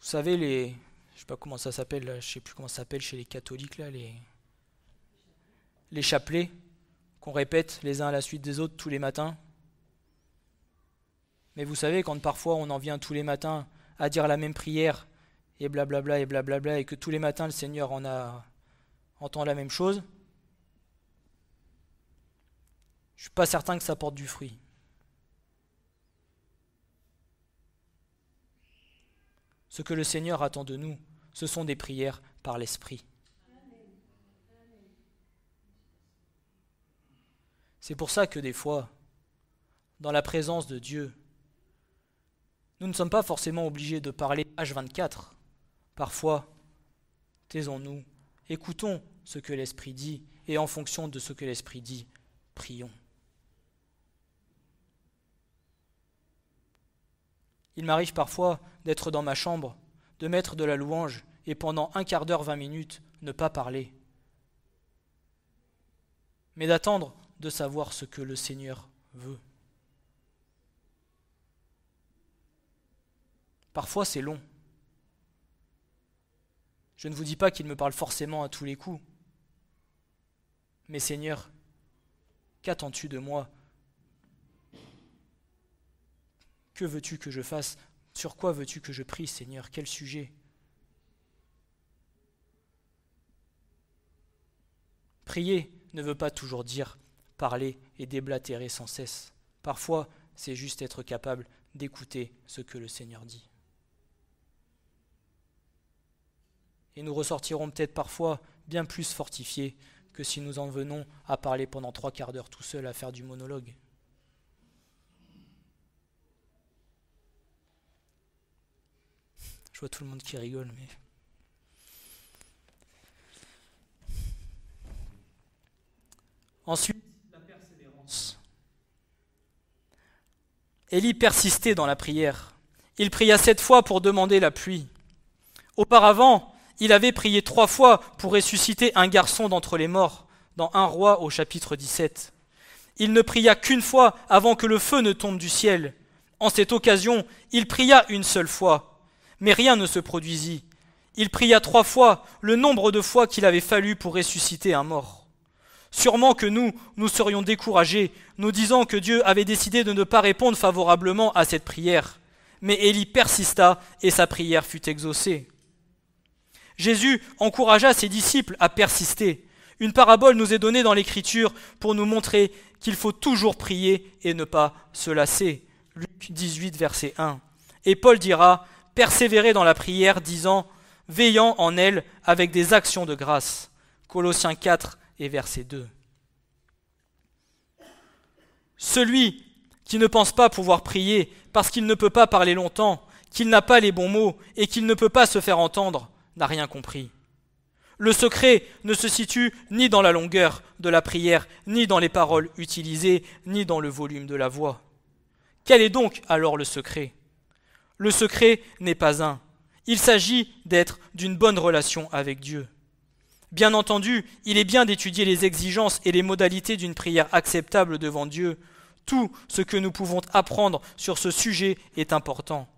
Vous savez, je sais pas comment ça s'appelle, là, je sais plus comment ça s'appelle chez les catholiques, là, les chapelets qu'on répète les uns à la suite des autres tous les matins. Mais vous savez, quand parfois on en vient tous les matins à dire la même prière, et blablabla, et que tous les matins le Seigneur entend la même chose, je ne suis pas certain que ça porte du fruit. Ce que le Seigneur attend de nous, ce sont des prières par l'Esprit. C'est pour ça que des fois, dans la présence de Dieu, nous ne sommes pas forcément obligés de parler H24. Parfois, taisons-nous, écoutons ce que l'Esprit dit, et en fonction de ce que l'Esprit dit, prions. Il m'arrive parfois d'être dans ma chambre, de mettre de la louange, et pendant un quart d'heure, 20 minutes, ne pas parler. Mais d'attendre de savoir ce que le Seigneur veut. Parfois c'est long. Je ne vous dis pas qu'il me parle forcément à tous les coups. Mais Seigneur, qu'attends-tu de moi? Que veux-tu que je fasse? Sur quoi veux-tu que je prie, Seigneur? Quel sujet? Prier ne veut pas toujours dire parler et déblatérer sans cesse. Parfois, c'est juste être capable d'écouter ce que le Seigneur dit. Et nous ressortirons peut-être parfois bien plus fortifiés que si nous en venons à parler pendant 3 quarts d'heure tout seul à faire du monologue. Je vois tout le monde qui rigole, mais... Ensuite, la persévérance. Élie persistait dans la prière. Il pria 7 fois pour demander la pluie. Auparavant, il avait prié 3 fois pour ressusciter un garçon d'entre les morts, dans 1 Roi au chapitre 17. Il ne pria qu'une fois avant que le feu ne tombe du ciel. En cette occasion, il pria une seule fois, mais rien ne se produisit. Il pria 3 fois, le nombre de fois qu'il avait fallu pour ressusciter un mort. Sûrement que nous serions découragés, nous disant que Dieu avait décidé de ne pas répondre favorablement à cette prière. Mais Élie persista et sa prière fut exaucée. Jésus encouragea ses disciples à persister. Une parabole nous est donnée dans l'Écriture pour nous montrer qu'il faut toujours prier et ne pas se lasser. Luc 18, verset 1. Et Paul dira « Persévérez dans la prière, disant « Veillant en elle avec des actions de grâce ». Colossiens 4 et verset 2. Celui qui ne pense pas pouvoir prier parce qu'il ne peut pas parler longtemps, qu'il n'a pas les bons mots et qu'il ne peut pas se faire entendre, n'a rien compris. Le secret ne se situe ni dans la longueur de la prière, ni dans les paroles utilisées, ni dans le volume de la voix. Quel est donc alors le secret? Le secret n'est pas un. Il s'agit d'être d'une bonne relation avec Dieu. Bien entendu, il est bien d'étudier les exigences et les modalités d'une prière acceptable devant Dieu. Tout ce que nous pouvons apprendre sur ce sujet est important.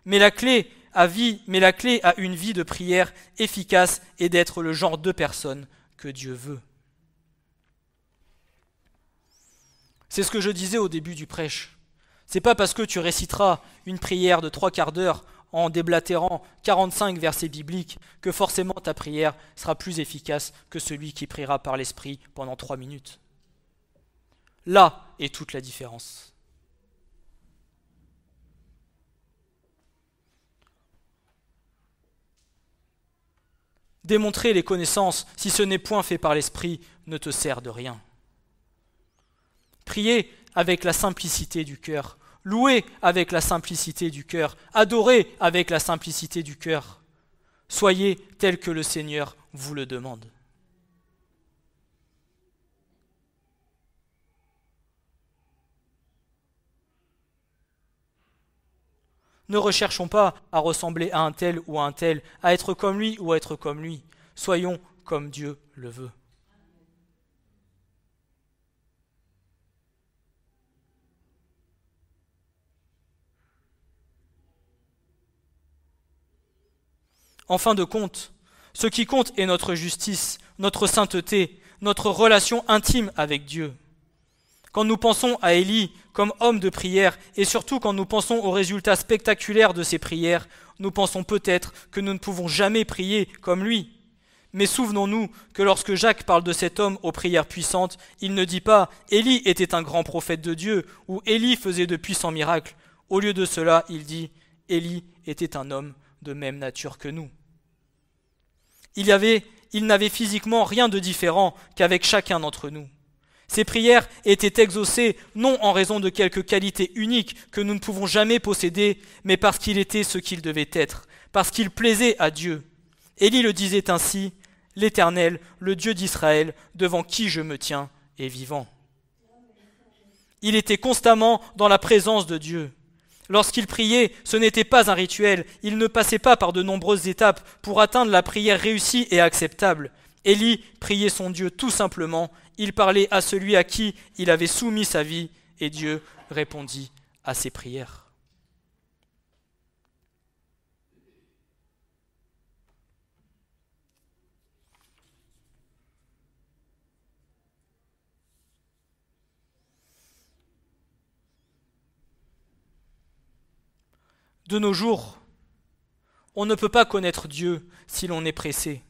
Mais la clé à une vie de prière efficace est d'être le genre de personne que Dieu veut. C'est ce que je disais au début du prêche. C'est pas parce que tu réciteras une prière de 3 quarts d'heure en déblatérant 45 versets bibliques que forcément ta prière sera plus efficace que celui qui priera par l'Esprit pendant 3 minutes. Là est toute la différence. Démontrer les connaissances, si ce n'est point fait par l'Esprit, ne te sert de rien. Priez avec la simplicité du cœur. Louez avec la simplicité du cœur. Adorez avec la simplicité du cœur. Soyez tel que le Seigneur vous le demande. Ne recherchons pas à ressembler à un tel ou à un tel, à être comme lui ou à être comme lui. Soyons comme Dieu le veut. En fin de compte, ce qui compte est notre justice, notre sainteté, notre relation intime avec Dieu. Quand nous pensons à Élie comme homme de prière, et surtout quand nous pensons aux résultats spectaculaires de ses prières, nous pensons peut-être que nous ne pouvons jamais prier comme lui. Mais souvenons-nous que lorsque Jacques parle de cet homme aux prières puissantes, il ne dit pas « Élie était un grand prophète de Dieu » ou « Élie faisait de puissants miracles ». Au lieu de cela, il dit « Élie était un homme de même nature que nous ». Il n'avait physiquement rien de différent qu'avec chacun d'entre nous. Ses prières étaient exaucées non en raison de quelque qualité unique que nous ne pouvons jamais posséder, mais parce qu'il était ce qu'il devait être, parce qu'il plaisait à Dieu. Élie le disait ainsi, « L'Éternel, le Dieu d'Israël, devant qui je me tiens, est vivant. » Il était constamment dans la présence de Dieu. Lorsqu'il priait, ce n'était pas un rituel, il ne passait pas par de nombreuses étapes pour atteindre la prière réussie et acceptable. Élie priait son Dieu tout simplement, il parlait à celui à qui il avait soumis sa vie, et Dieu répondit à ses prières. De nos jours, on ne peut pas connaître Dieu si l'on est pressé.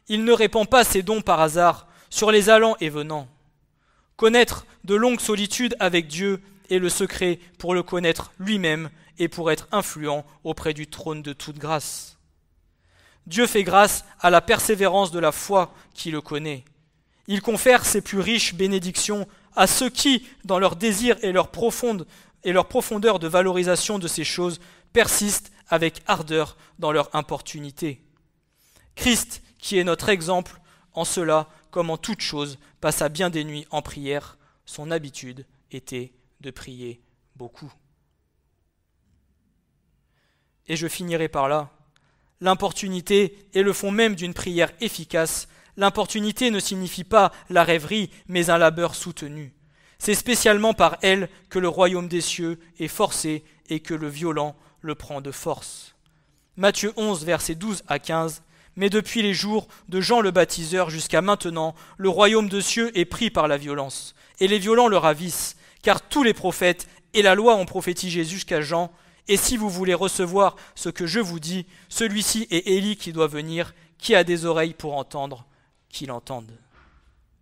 Il ne répand pas ses dons par hasard sur les allants et venants. Connaître de longues solitudes avec Dieu est le secret pour le connaître lui-même et pour être influent auprès du trône de toute grâce. Dieu fait grâce à la persévérance de la foi qui le connaît. Il confère ses plus riches bénédictions à ceux qui, dans leur désir et leur profondeur de valorisation de ces choses, persistent avec ardeur dans leur importunité. Christ, qui est notre exemple, en cela, comme en toute chose, passa bien des nuits en prière. Son habitude était de prier beaucoup. Et je finirai par là. L'importunité est le fond même d'une prière efficace. L'importunité ne signifie pas la rêverie, mais un labeur soutenu. C'est spécialement par elle que le royaume des cieux est forcé et que le violent le prend de force. Matthieu 11, versets 12 à 15. Mais depuis les jours de Jean le baptiseur jusqu'à maintenant, le royaume de cieux est pris par la violence, et les violents le ravissent, car tous les prophètes et la loi ont prophétisé jusqu'à Jean, et si vous voulez recevoir ce que je vous dis, celui-ci est Élie qui doit venir, qui a des oreilles pour entendre, qu'il entende.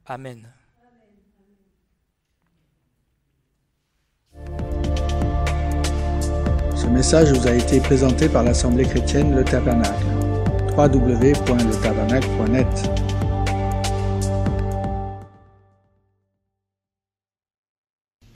Amen. Ce message vous a été présenté par l'Assemblée chrétienne Le Tabernacle. www.letabernacle.net